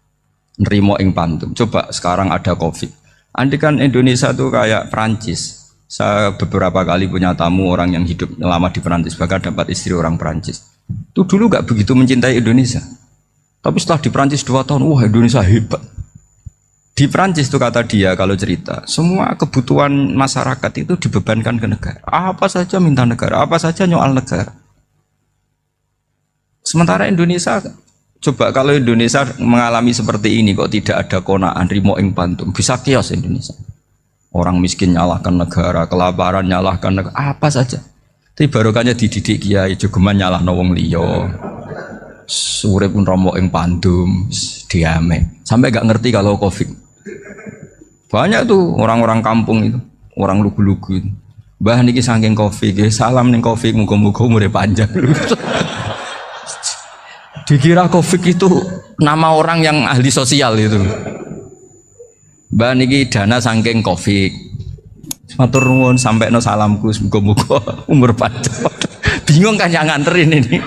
nerimo ing pantum. Coba sekarang ada Covid. Andai kan Indonesia tuh kayak Perancis. Saya beberapa kali punya tamu orang yang hidup lama di Perancis, bahkan dapat istri orang Perancis. Itu dulu nggak begitu mencintai Indonesia. Tapi setelah di Perancis 2 tahun, wah Indonesia hebat. Di Perancis itu kata dia kalau cerita, semua kebutuhan masyarakat itu dibebankan ke negara. Apa saja minta negara, apa saja nyoal negara. Sementara Indonesia, coba kalau Indonesia mengalami seperti ini kok tidak ada qanaah rimo ing pantum, bisa kios Indonesia. Orang miskin nyalahkan negara, kelaparan nyalahkan negara, apa saja. Tapi barokahnya dididik kiai, jogeman nyalahno wong liya. Urip pun romo ing pandum, diame. Sampai gak ngerti kalau Covid. Banyak tuh orang-orang kampung itu, orang lugu-lugu itu. Mbah niki saking Covid, salam ning Covid, muga-muga umure panjang. Dikira Covid itu nama orang yang ahli sosial itu. Mbah niki dana saking Covid. Matur nuwun sampekno salamku, muga-muga umur panjang. Bingung kan yang nganterin ini.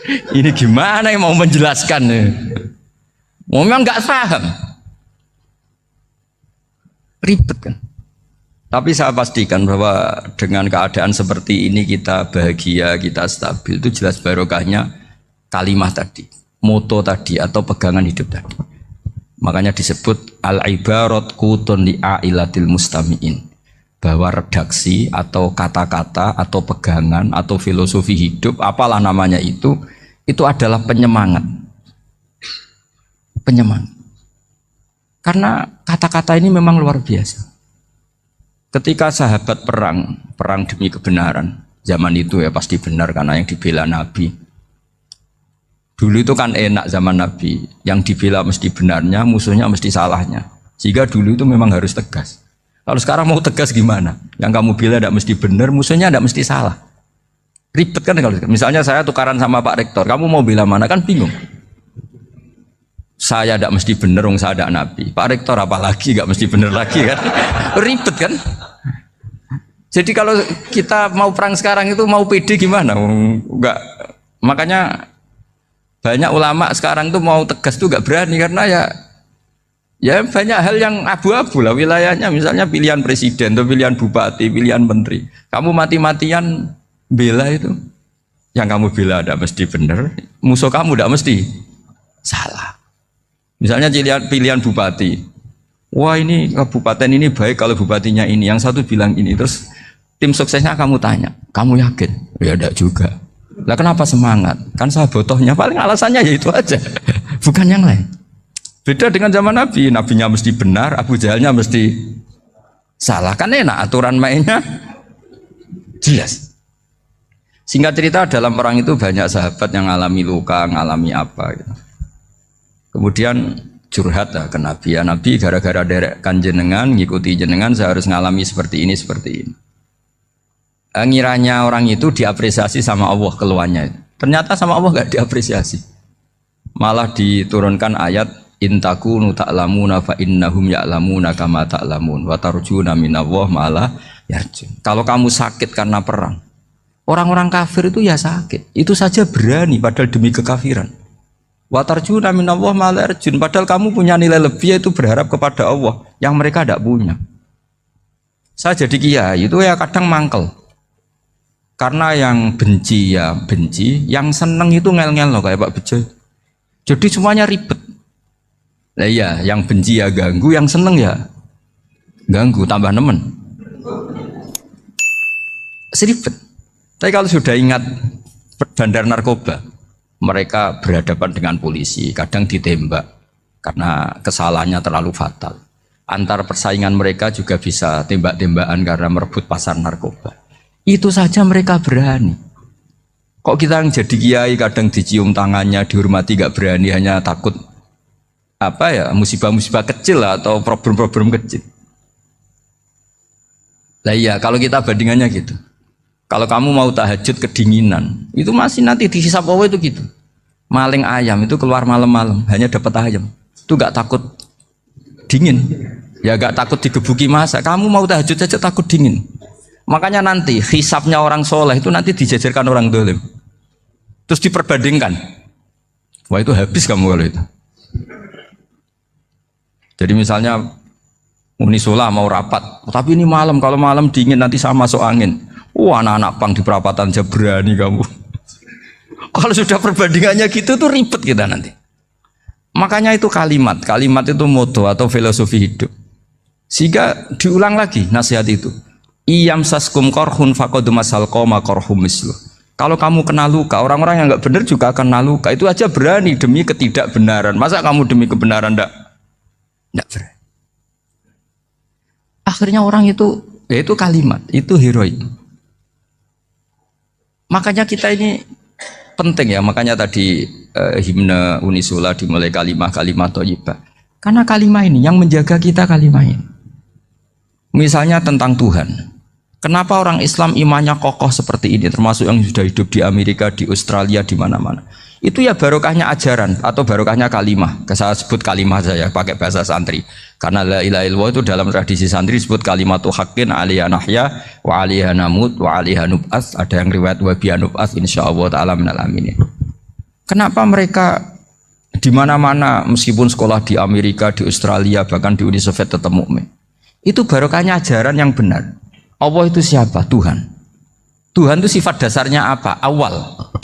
Ini gimana yang mau menjelaskan? Memang nggak paham. Ribet kan. Tapi saya pastikan bahwa dengan keadaan seperti ini kita bahagia, kita stabil, itu jelas barokahnya kalimat tadi, moto tadi atau pegangan hidup tadi. Makanya disebut al-ibarat qutun li'ailatil mustami'in, bahwa redaksi atau kata-kata atau pegangan atau filosofi hidup, apalah namanya itu adalah penyemangat. Penyemangat. Karena kata-kata ini memang luar biasa. Ketika sahabat perang demi kebenaran, zaman itu ya pasti benar karena yang dibela Nabi. Dulu itu kan enak zaman Nabi, yang dibela mesti benarnya, musuhnya mesti salahnya. Sehingga dulu itu memang harus tegas. Kalau sekarang mau tegas gimana? Yang kamu bela tidak mesti benar, musuhnya tidak mesti salah. Ribet kan kalau misalnya saya tukaran sama Pak Rektor, kamu mau bela mana kan bingung. Saya tidak mesti benar, saya tidak Nabi. Pak Rektor apalagi nggak mesti benar lagi kan? Ribet kan? Jadi kalau kita mau perang sekarang itu mau pede gimana? Enggak. Makanya banyak ulama sekarang tuh mau tegas tuh nggak berani karena ya banyak hal yang abu-abu lah wilayahnya. Misalnya pilihan presiden, atau pilihan bupati, pilihan menteri. Kamu mati-matian bela itu, yang kamu bela tidak mesti benar, musuh kamu tidak mesti salah. Misalnya pilihan bupati, wah ini kabupaten ini baik kalau bupatinya ini, yang satu bilang ini, terus tim suksesnya kamu tanya, kamu yakin? Ya tidak juga. Lah kenapa semangat? Kan saya botohnya, paling alasannya ya itu aja, bukan yang lain. Beda dengan zaman Nabi, nabinya mesti benar, Abu Jahalnya mesti salah, kan enak aturan mainnya jelas. Singkat cerita dalam perang itu banyak sahabat yang ngalami luka, ngalami apa gitu. Kemudian curhat lah ke Nabi, ya Nabi gara-gara derekkan jenengan, ngikuti jenengan saya harus ngalami seperti ini. Ngiranya orang itu diapresiasi sama Allah keluarnya. Ternyata sama Allah gak diapresiasi. Malah diturunkan ayat intakunu ta'lamuna fa innahum ya'lamuna kama ta'lamun wa tarjuna minallah malah yarjun. Kalau kamu sakit karena perang, orang-orang kafir itu ya sakit. Itu saja berani padahal demi kekafiran. Wa tarjuna minallah ma la yarjun, padahal kamu punya nilai lebih yaitu berharap kepada Allah yang mereka tidak punya. Saya jadi kiai itu ya kadang mangkel. Karena yang benci ya benci, yang seneng itu ngel-ngel loh kayak Pak Bejo. Jadi semuanya ribet. Nah iya, yang benci ya ganggu, yang seneng ya ganggu, tambah nemen. Seribet. Tapi kalau sudah ingat bandar narkoba, mereka berhadapan dengan polisi, kadang ditembak karena kesalahannya terlalu fatal. Antar persaingan mereka juga bisa tembak-tembakan karena merebut pasar narkoba. Itu saja mereka berani. Kok kita yang jadi kiai kadang dicium tangannya, dihormati gak berani, hanya takut apa ya, musibah-musibah kecil lah, atau problem-problem kecil. Lah iya, kalau kita bandingannya gitu. Kalau kamu mau tahajud kedinginan, itu masih nanti dihisab Allah itu gitu. Maling ayam itu keluar malam-malam, hanya dapat ayam. Itu gak takut dingin. Ya gak takut digebuki masa. Kamu mau tahajud saja takut dingin. Makanya nanti hisabnya orang soleh itu nanti dijajarkan orang dolim. Terus diperbandingkan. Wah itu habis kamu kalau itu. Jadi misalnya Unisula mau rapat, tapi ini malam, kalau malam dingin nanti sama masuk angin. Wah anak-anak pang di perapatan aja berani kamu. Kalau sudah perbandingannya gitu tuh ribet kita nanti. Makanya itu kalimat itu moto atau filosofi hidup. Sehingga diulang lagi nasihat itu. Iyam saskum korhun fakodu masal koma korhum mislu. Kalau kamu kena luka, orang-orang yang nggak benar juga akan kena luka. Itu aja berani demi ketidakbenaran. Masa kamu demi kebenaran nggak berani? Akhirnya orang itu, ya itu kalimat, itu heroik. Makanya kita ini penting ya, makanya tadi himne Unisula dimulai kalimat thayyibah. Karena kalimat ini yang menjaga kita kalimat ini. Misalnya tentang Tuhan. Kenapa orang Islam imannya kokoh seperti ini, termasuk yang sudah hidup di Amerika, di Australia, di mana-mana. Itu ya barokahnya ajaran atau barokahnya kalimah. Saya sebut kalimah saja pakai bahasa santri. Karena la ilaha illallah itu dalam tradisi santri disebut kalimatu haqqin alaiha nahya wa alaiha namut wa alaiha nub'ats. Ada yang riwayat wa biha nub'ats insyaallah taala minal aminin. Kenapa mereka di mana-mana meskipun sekolah di Amerika, di Australia, bahkan di Uni Soviet tetap mukmin? Itu barokahnya ajaran yang benar. Allah itu siapa? Tuhan. Tuhan itu sifat dasarnya apa? Awal.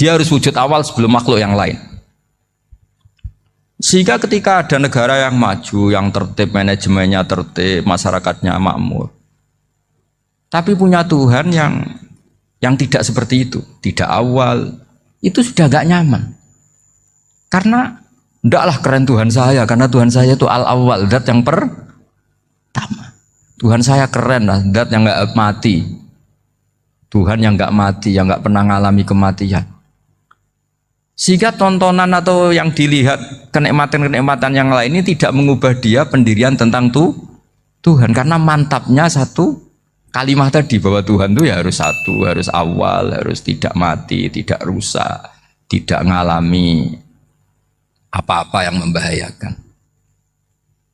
Dia harus wujud awal sebelum makhluk yang lain. Sehingga ketika ada negara yang maju, yang tertib, manajemennya tertib, masyarakatnya makmur, tapi punya Tuhan yang tidak seperti itu, tidak awal, itu sudah gak nyaman. Karena ndaklah keren Tuhan saya, karena Tuhan saya itu al-awwal, zat yang pertama. Tuhan saya keren lah, zat yang gak mati. Tuhan yang gak mati, yang gak pernah mengalami kematian. Sehingga tontonan atau yang dilihat kenikmatan-kenikmatan yang lain ini tidak mengubah dia pendirian tentang Tuhan. Karena mantapnya satu kalimat tadi bahwa Tuhan itu ya harus satu, harus awal, harus tidak mati, tidak rusak, tidak mengalami apa-apa yang membahayakan.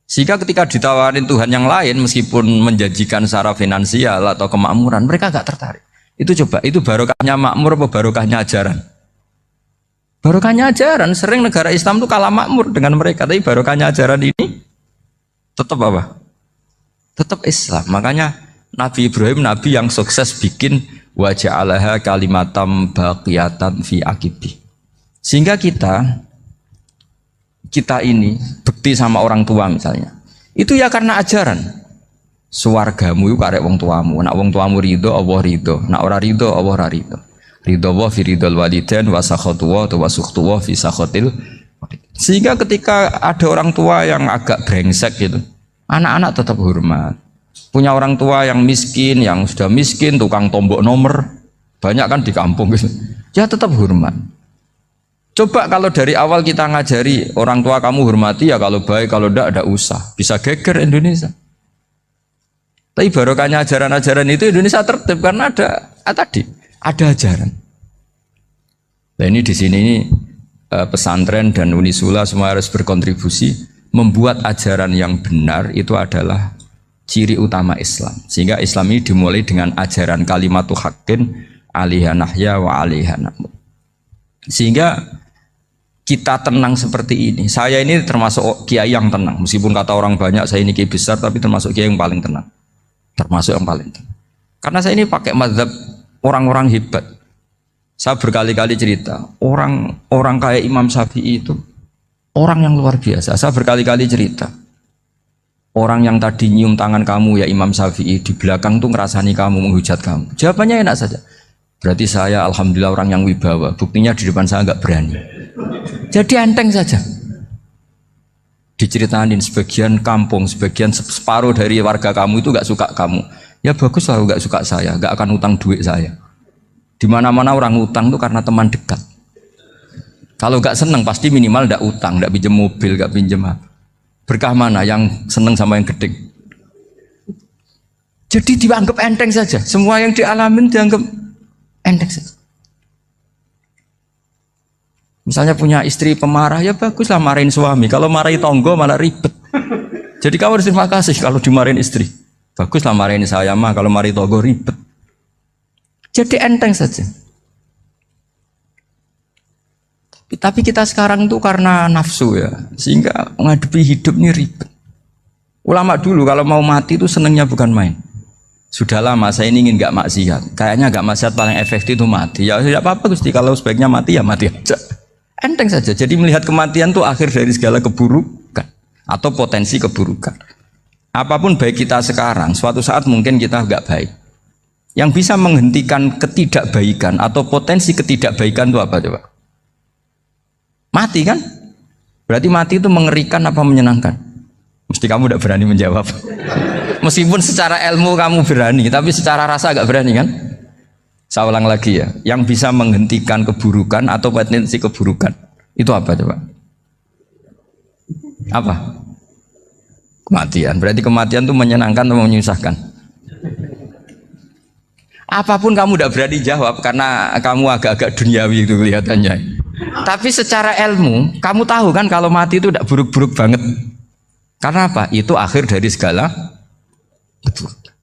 Sehingga ketika ditawarin Tuhan yang lain meskipun menjanjikan secara finansial atau kemakmuran, mereka gak tertarik. Itu coba, itu barokahnya makmur apa barokahnya ajaran? Barokahnya ajaran. Sering negara Islam itu kalah makmur dengan mereka, tapi barokahnya ajaran ini tetap apa? Tetap Islam. Makanya Nabi Ibrahim, Nabi yang sukses bikin wa ja'alaha kalimatam baqiyatan fi aqibi. Sehingga kita ini bekti sama orang tua misalnya, itu ya karena ajaran. Suwargamu itu karek wong tuamu. Nak wong tuamu ridho, Allah ridho. Nak ora ridho, Allah ora ridho. Ridho wa fi ridhol walidain wa sakhatu wa sukhtu wa fi sakhatil. Sehingga ketika ada orang tua yang agak brengsek gitu, anak-anak tetap hormat. Punya orang tua yang miskin, yang sudah miskin, tukang tombok nomor, banyak kan di kampung gitu. Ya tetap hormat. Coba kalau dari awal kita ngajari orang tua kamu hormati ya, kalau baik, kalau tidak usah. Bisa geger Indonesia. Tapi barokahnya ajaran-ajaran itu Indonesia tertib karena ada ajaran. Nah ini di sini ini pesantren dan Unisula semua harus berkontribusi membuat ajaran yang benar itu adalah ciri utama Islam. Sehingga Islam ini dimulai dengan ajaran kalimatu haqqin alaiha nahya wa alaiha namut. Sehingga kita tenang seperti ini. Saya ini termasuk kiai yang tenang. Meskipun kata orang banyak saya ini kiai besar, tapi termasuk kiai yang paling tenang. Karena saya ini pakai mazhab orang-orang hebat. Saya berkali-kali cerita, orang kayak Imam Syafi'i itu orang yang luar biasa. Saya berkali-kali cerita, orang yang tadi nyium tangan kamu ya Imam Syafi'i, di belakang tuh ngerasani kamu, menghujat kamu. Jawabannya enak saja. Berarti saya alhamdulillah orang yang wibawa. Buktinya di depan saya nggak berani. Jadi enteng saja. Diceritain sebagian kampung, sebagian separuh dari warga kamu itu gak suka kamu. Ya bagus lah gak suka saya, gak akan utang duit saya. Di mana-mana orang utang itu karena teman dekat. Kalau gak seneng pasti minimal gak utang, gak pinjam mobil, gak pinjam apa. Berkah mana yang seneng sama yang gede? Jadi dianggap enteng saja. Semua yang dialamin dianggap enteng saja. Misalnya punya istri pemarah, ya baguslah marahin suami. Kalau marahin tonggo malah ribet. Jadi kamu harus terima kasih kalau dimarahin istri. Baguslah marahin saya mah, kalau marahin tonggo ribet. Jadi enteng saja. Tapi kita sekarang tuh karena nafsu ya, sehingga menghadapi hidup ini ribet. Ulama dulu kalau mau mati itu senengnya bukan main. Sudah lama saya ini ingin gak maksiat. Kayaknya gak maksiat paling efektif itu mati. Ya tidak apa-apa Gusti, kalau sebaiknya mati ya mati aja. Enteng saja. Jadi melihat kematian itu akhir dari segala keburukan atau potensi keburukan. Apapun baik kita sekarang, suatu saat mungkin kita gak baik. Yang bisa menghentikan ketidakbaikan atau potensi ketidakbaikan itu apa coba? Mati kan? Berarti mati itu mengerikan apa menyenangkan? Mesti kamu tidak berani menjawab. Meskipun secara ilmu kamu berani, tapi secara rasa agak berani kan? Saya ulang lagi ya, yang bisa menghentikan keburukan atau potensi keburukan itu apa coba? Apa? Kematian. Berarti kematian itu menyenangkan atau menyusahkan? Apapun kamu tidak berani jawab karena kamu agak-agak duniawi itu kelihatannya. Tapi secara ilmu, kamu tahu kan kalau mati itu tidak buruk-buruk banget. Karena apa? Itu akhir dari segala keburukan.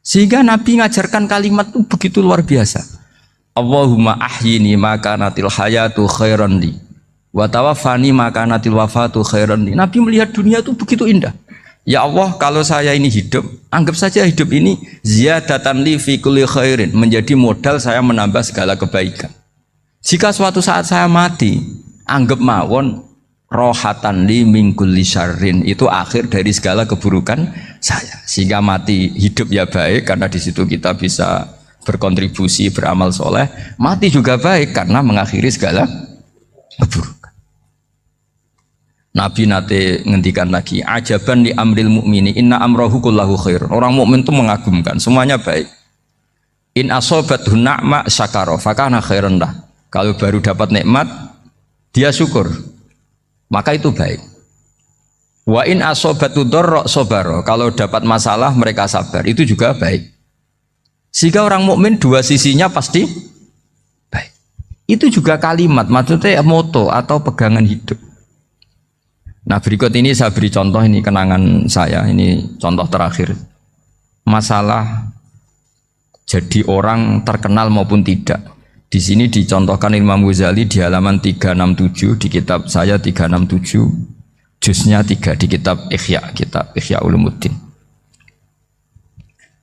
Sehingga Nabi ngajarkan kalimat itu begitu luar biasa. Allahumma ahyini maka natil hayatu khairan li wa tawaffani maka natil wafatu khairan li. Nabi melihat dunia itu begitu indah. Ya Allah, kalau saya ini hidup, anggap saja hidup ini ziyadatan li fi kulli khairin, menjadi modal saya menambah segala kebaikan. Jika suatu saat saya mati, anggap mawon rohatan li min kulli syarrin, itu akhir dari segala keburukan saya. Sehingga mati hidup ya baik karena di situ kita bisa berkontribusi beramal soleh. Mati juga baik karena mengakhiri segala keburukan. Nabi nate ngendikan lagi, ajaban li amril mu'mini inna amrahu kullahu khair. Orang mukmin itu mengagumkan, semuanya baik. In asobathu na'ma syakara fakana khairan lah. Kalau baru dapat nikmat, dia syukur, maka itu baik. Wa in asobatu dorro sobaro, kalau dapat masalah mereka sabar, itu juga baik. Sehingga orang mukmin dua sisinya pasti baik. Itu juga kalimat, maksudnya moto atau pegangan hidup. Nah berikut ini saya beri contoh, ini kenangan saya, ini contoh terakhir. Masalah jadi orang terkenal maupun tidak. Di sini dicontohkan Imam Ghazali di halaman 367 di kitab saya 367, juznya 3 di kitab Ihya Ulumuddin.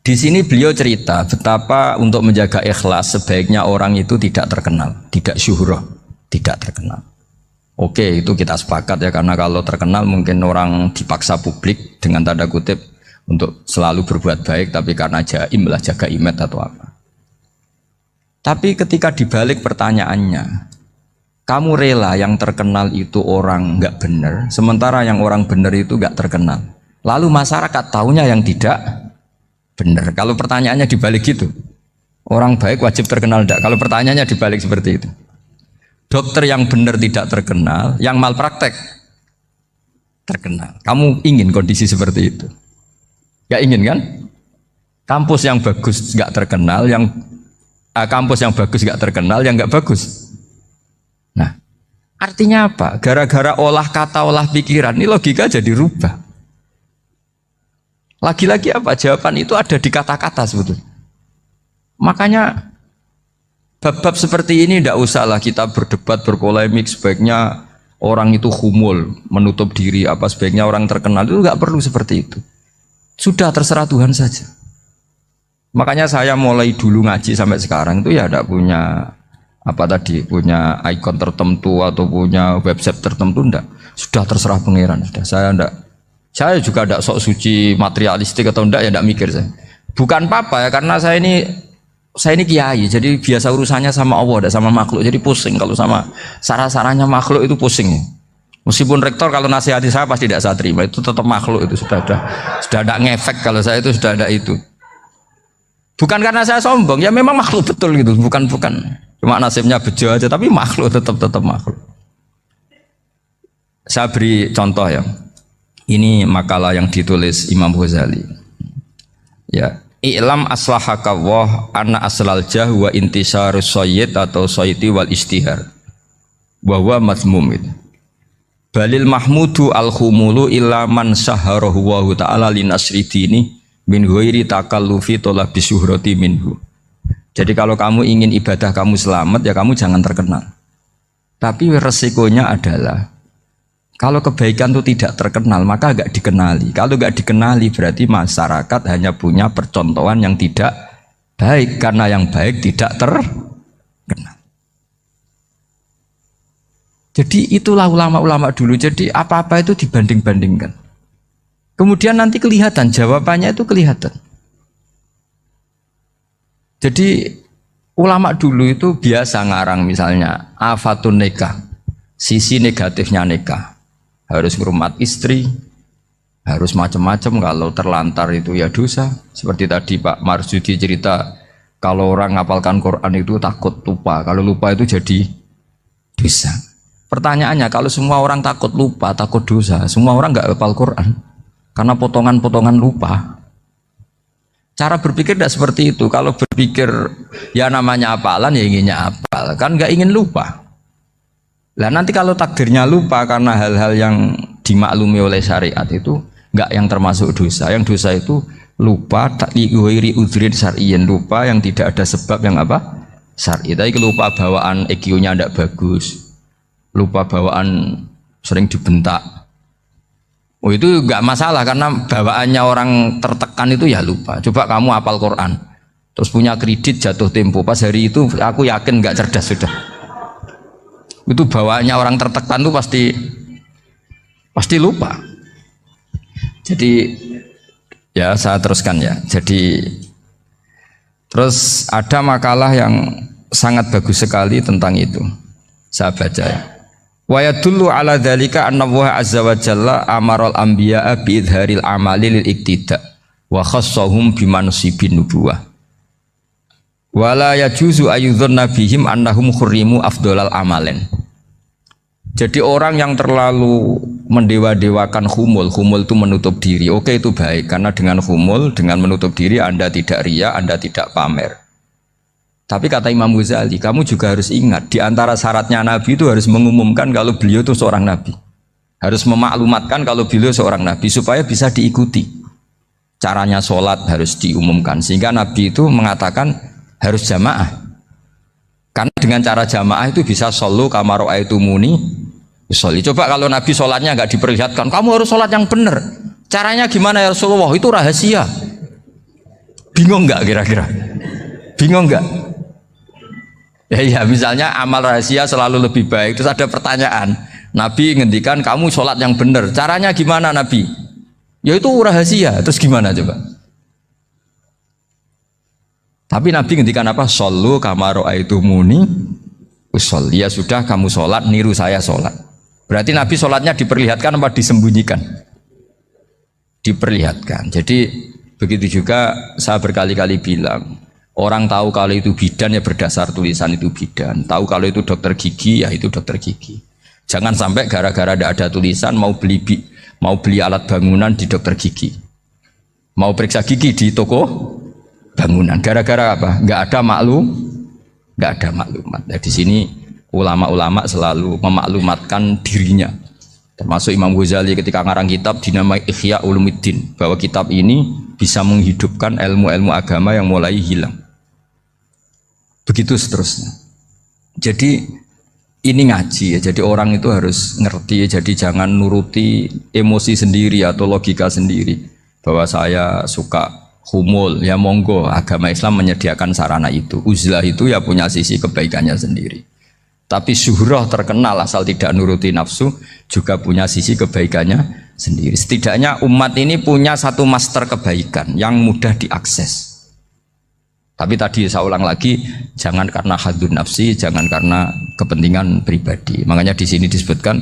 Di sini beliau cerita betapa untuk menjaga ikhlas sebaiknya orang itu tidak terkenal, tidak syuhrah, tidak terkenal. Oke, itu kita sepakat ya, karena kalau terkenal mungkin orang dipaksa publik dengan tanda kutip untuk selalu berbuat baik, tapi karena jaim lah, jaga image atau apa. Tapi ketika dibalik pertanyaannya, kamu rela yang terkenal itu orang nggak benar, sementara yang orang benar itu nggak terkenal. Lalu masyarakat tahunya yang tidak benar. Kalau pertanyaannya dibalik gitu, orang baik wajib terkenal enggak? Kalau pertanyaannya dibalik seperti itu, dokter yang benar tidak terkenal, yang malpraktek terkenal. Kamu ingin kondisi seperti itu? Gak ingin kan? Kampus yang bagus nggak terkenal, kampus yang bagus nggak terkenal, yang nggak bagus. Nah, artinya apa? Gara-gara olah kata, olah pikiran, ini logika jadi rubah. Lagi-lagi apa? Jawaban itu ada di kata-kata sebetulnya. Makanya bab-bab seperti ini tidak usahlah kita berdebat, berpolemik. Sebaiknya orang itu humul, menutup diri, apa sebaiknya orang terkenal, itu nggak perlu seperti itu. Sudah terserah Tuhan saja. Makanya saya mulai dulu ngaji sampai sekarang itu ya tidak punya punya ikon tertentu atau punya website tertentu, enggak. Sudah terserah pangeran, sudah. Saya juga tidak sok suci materialistik atau enggak, ya tidak mikir saya. Bukan apa-apa ya, karena saya ini kiai, jadi biasa urusannya sama Allah, tidak sama makhluk. Jadi pusing kalau sama sarah-sarahnya makhluk itu pusing. Meskipun rektor kalau nasihati saya pasti tidak saya terima, itu tetap makhluk, itu sudah ada ngefek kalau saya itu sudah ada itu. Bukan karena saya sombong, ya memang makhluk betul gitu, bukan cuma nasibnya bejo aja, tapi makhluk tetap makhluk. Saya beri contoh ya. Ini makalah yang ditulis Imam Ghazali. Ya, i'lam aslahaka Allah anna aslal jah wa intisarus sayyid atau sayyidi wal istihar. Wa huwa mazmum itu. Balil mahmudu al khumulu illa man saharahu wa ta'ala linasri dini min ghairi takallufi talabi syuhrati minhu. Jadi kalau kamu ingin ibadah kamu selamat ya kamu jangan terkenal. Tapi resikonya adalah kalau kebaikan itu tidak terkenal maka agak dikenali. Kalau agak dikenali berarti masyarakat hanya punya percontohan yang tidak baik karena yang baik tidak terkenal. Jadi itulah ulama-ulama dulu. Jadi apa-apa itu dibanding-bandingkan. Kemudian nanti kelihatan jawabannya itu kelihatan. Jadi ulama dulu itu biasa ngarang misalnya afatun nikah, sisi negatifnya nikah. Harus ngurmat istri, harus macam-macam, kalau terlantar itu ya dosa. Seperti tadi Pak Marsudi cerita, kalau orang ngapalkan Quran itu takut lupa, kalau lupa itu jadi dosa. Pertanyaannya, kalau semua orang takut lupa, takut dosa, semua orang nggak hafal Quran karena potongan-potongan lupa. Cara berpikir tidak seperti itu. Kalau berpikir ya namanya hafalan ya inginnya hafal, kan nggak ingin lupa. Lah nanti kalau takdirnya lupa karena hal-hal yang dimaklumi oleh syariat itu enggak yang termasuk dosa. Yang dosa itu lupa takliwiri udhrin syar'iyyan, lupa yang tidak ada sebab yang apa? Syar'i. Tapi lupa bawaan EQ-nya tidak bagus. Lupa bawaan sering dibentak. Oh itu enggak masalah karena bawaannya orang tertekan itu ya lupa. Coba kamu hafal Quran. Terus punya kredit jatuh tempo. Pas hari itu aku yakin enggak cerdas sudah. Itu bawaannya orang tertekan tuh pasti lupa. Jadi ya saya teruskan ya. Jadi terus ada makalah yang sangat bagus sekali tentang itu. Saya baca ya. Wa yadullu ala dzalika anna Allah azza wa jalla amaral anbiya'a bi idharil amali lil iktida wa khassahum bi mansibin nubuwah. Wala yajuzu ayyudhanna bihim annahum khurrimu afdolal amalen. Jadi orang yang terlalu mendewa-dewakan khumul itu menutup diri. Oke itu baik karena dengan khumul, dengan menutup diri Anda tidak riya, Anda tidak pamer. Tapi kata Imam Ghazali, kamu juga harus ingat di antara syaratnya Nabi itu harus mengumumkan kalau beliau itu seorang Nabi. Harus memaklumatkan kalau beliau seorang Nabi supaya bisa diikuti. Caranya sholat harus diumumkan sehingga Nabi itu mengatakan harus jamaah. Karena dengan cara jamaah itu bisa solu kama ra'aitumuni usolli. Coba kalau Nabi sholatnya nggak diperlihatkan, kamu harus sholat yang benar. Caranya gimana ya Rasulullah? Itu rahasia. Bingung nggak kira-kira? Bingung nggak? Ya misalnya amal rahasia selalu lebih baik. Terus ada pertanyaan, Nabi ngendikan kamu sholat yang benar. Caranya gimana Nabi? Ya itu rahasia. Terus gimana coba? Tapi Nabi ngendikan apa? Shollu kama ra'aitumuni usolli. Ya sudah kamu sholat, niru saya sholat. Berarti Nabi sholatnya diperlihatkan apa disembunyikan? Diperlihatkan. Jadi begitu juga saya berkali-kali bilang, orang tahu kalau itu bidan ya berdasar tulisan itu bidan. Tahu kalau itu dokter gigi ya itu dokter gigi. Jangan sampai gara-gara tidak ada tulisan mau beli alat bangunan di dokter gigi, mau periksa gigi di toko bangunan. Gara-gara apa? Nggak ada maklumat. Nah, di sini ulama-ulama selalu memaklumatkan dirinya. Termasuk Imam Ghazali ketika ngarang kitab dinamai Ihya Ulumuddin, bahwa kitab ini bisa menghidupkan ilmu-ilmu agama yang mulai hilang. Begitu seterusnya. Jadi ini ngaji ya. Jadi orang itu harus ngerti ya. Jadi jangan nuruti emosi sendiri atau logika sendiri. Bahwa saya suka humul, ya monggo, agama Islam menyediakan sarana itu. Uzlah itu ya punya sisi kebaikannya sendiri. Tapi syuhrah terkenal asal tidak nuruti nafsu juga punya sisi kebaikannya sendiri. Setidaknya umat ini punya satu master kebaikan yang mudah diakses. Tapi tadi saya ulang lagi, jangan karena hadun nafsi, jangan karena kepentingan pribadi. Makanya di sini disebutkan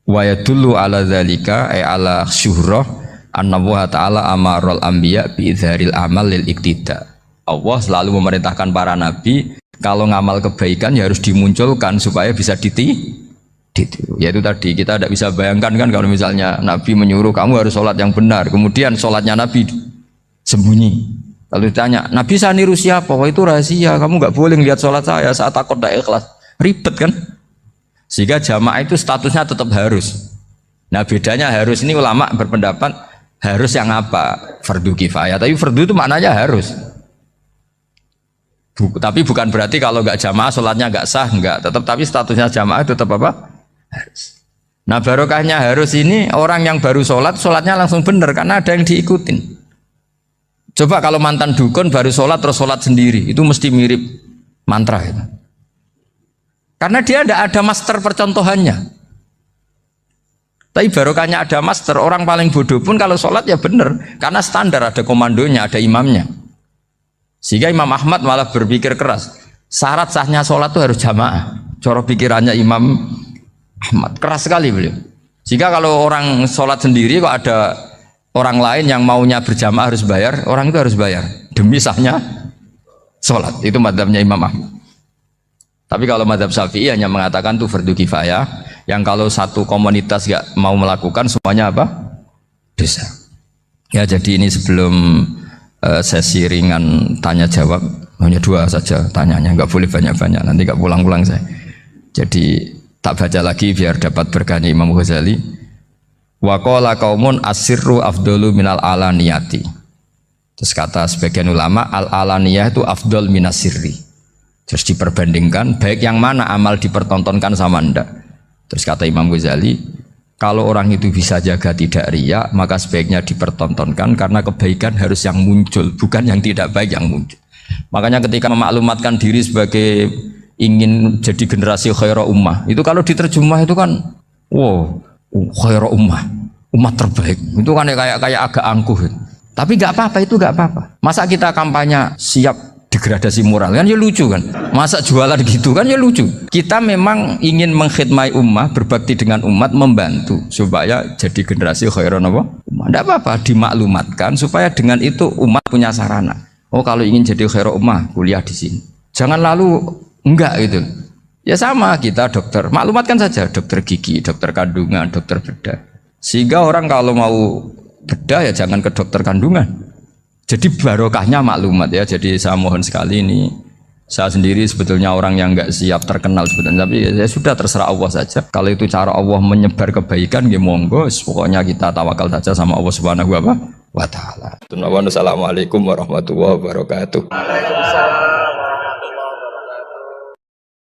wa yadullu ala dzalika ay ala syuhrah anna wa ta'ala amarul anbiya bi idzharil amal lil iktida. Allah selalu memerintahkan para nabi kalau ngamal kebaikan ya harus dimunculkan supaya bisa ditiru. Yaitu tadi kita tidak bisa bayangkan kan kalau misalnya Nabi menyuruh kamu harus sholat yang benar, kemudian sholatnya Nabi sembunyi. Kalau ditanya, Nabi saya niru siapa? Wah itu rahasia, kamu nggak boleh lihat sholat saya saat takut tidak ikhlas. Ribet kan? Sehingga jamaah itu statusnya tetap harus. Nah bedanya harus ini ulama berpendapat harus yang apa? Fardu kifayah. Tapi fardu itu maknanya harus. Tapi bukan berarti kalau nggak jamaah sholatnya nggak sah, nggak. Tapi statusnya jamaah itu tetap apa? Harus. Nah barokahnya harus ini orang yang baru sholat, sholatnya langsung benar karena ada yang diikutin. Coba kalau mantan dukun baru sholat terus sholat sendiri, itu mesti mirip mantra itu. Karena dia tidak ada master percontohannya. Tapi barokahnya ada master, orang paling bodoh pun kalau sholat ya benar, karena standar ada komandonya, ada imamnya. Sehingga Imam Ahmad malah berpikir keras, syarat sahnya sholat itu harus jamaah. Cara pikirannya Imam Ahmad keras sekali beliau. Sehingga kalau orang sholat sendiri kok ada orang lain yang maunya berjamaah harus bayar, orang itu harus bayar demi sahnya sholat. Itu madzhabnya Imam Ahmad. Tapi kalau madzhab Syafi'i hanya mengatakan itu fardu kifayah, yang kalau satu komunitas gak mau melakukan semuanya apa? Dosa. Ya jadi ini sebelum sesi ringan tanya jawab, hanya 2 saja tanyanya, nggak boleh banyak-banyak, nanti nggak pulang-pulang saya. Jadi tak baca lagi biar dapat berkahnya Imam Ghazali. Wa qala qaumun asirru afdalu minal alaniyati. Terus kata sebagian ulama al alaniyah itu afdal minas sirri. Terus diperbandingkan baik yang mana amal dipertontonkan sama ndak. Terus kata Imam Ghazali, kalau orang itu bisa jaga tidak riya, maka sebaiknya dipertontonkan karena kebaikan harus yang muncul, bukan yang tidak baik yang muncul. Makanya ketika memaklumatkan diri sebagai ingin jadi generasi khairah ummah, itu kalau diterjemah itu kan wow, khairah ummah, umat terbaik. Itu kan kayak agak angkuh. Tapi nggak apa-apa, itu nggak apa-apa. Masa kita kampanye siap degradasi moral kan ya lucu kan. Masa jualan gitu kan ya lucu. Kita memang ingin mengkhidmati ummah, berbakti dengan umat, membantu supaya jadi generasi khairah ummah. Nggak apa-apa, dimaklumatkan supaya dengan itu umat punya sarana. Oh kalau ingin jadi khairah ummah, kuliah di sini. Jangan lalu enggak gitu. Ya sama kita dokter, maklumatkan saja dokter gigi, dokter kandungan, dokter bedah. Sehingga orang kalau mau bedah ya jangan ke dokter kandungan. Jadi barokahnya maklumat ya. Jadi saya mohon sekali ini, saya sendiri sebetulnya orang yang nggak siap terkenal sebetulnya, tapi ya sudah terserah Allah saja. Kalau itu cara Allah menyebar kebaikan, ya monggo. Pokoknya kita tawakal saja sama Allah Subhanahu wa Ta'ala. Assalamualaikum warahmatullahi wabarakatuh.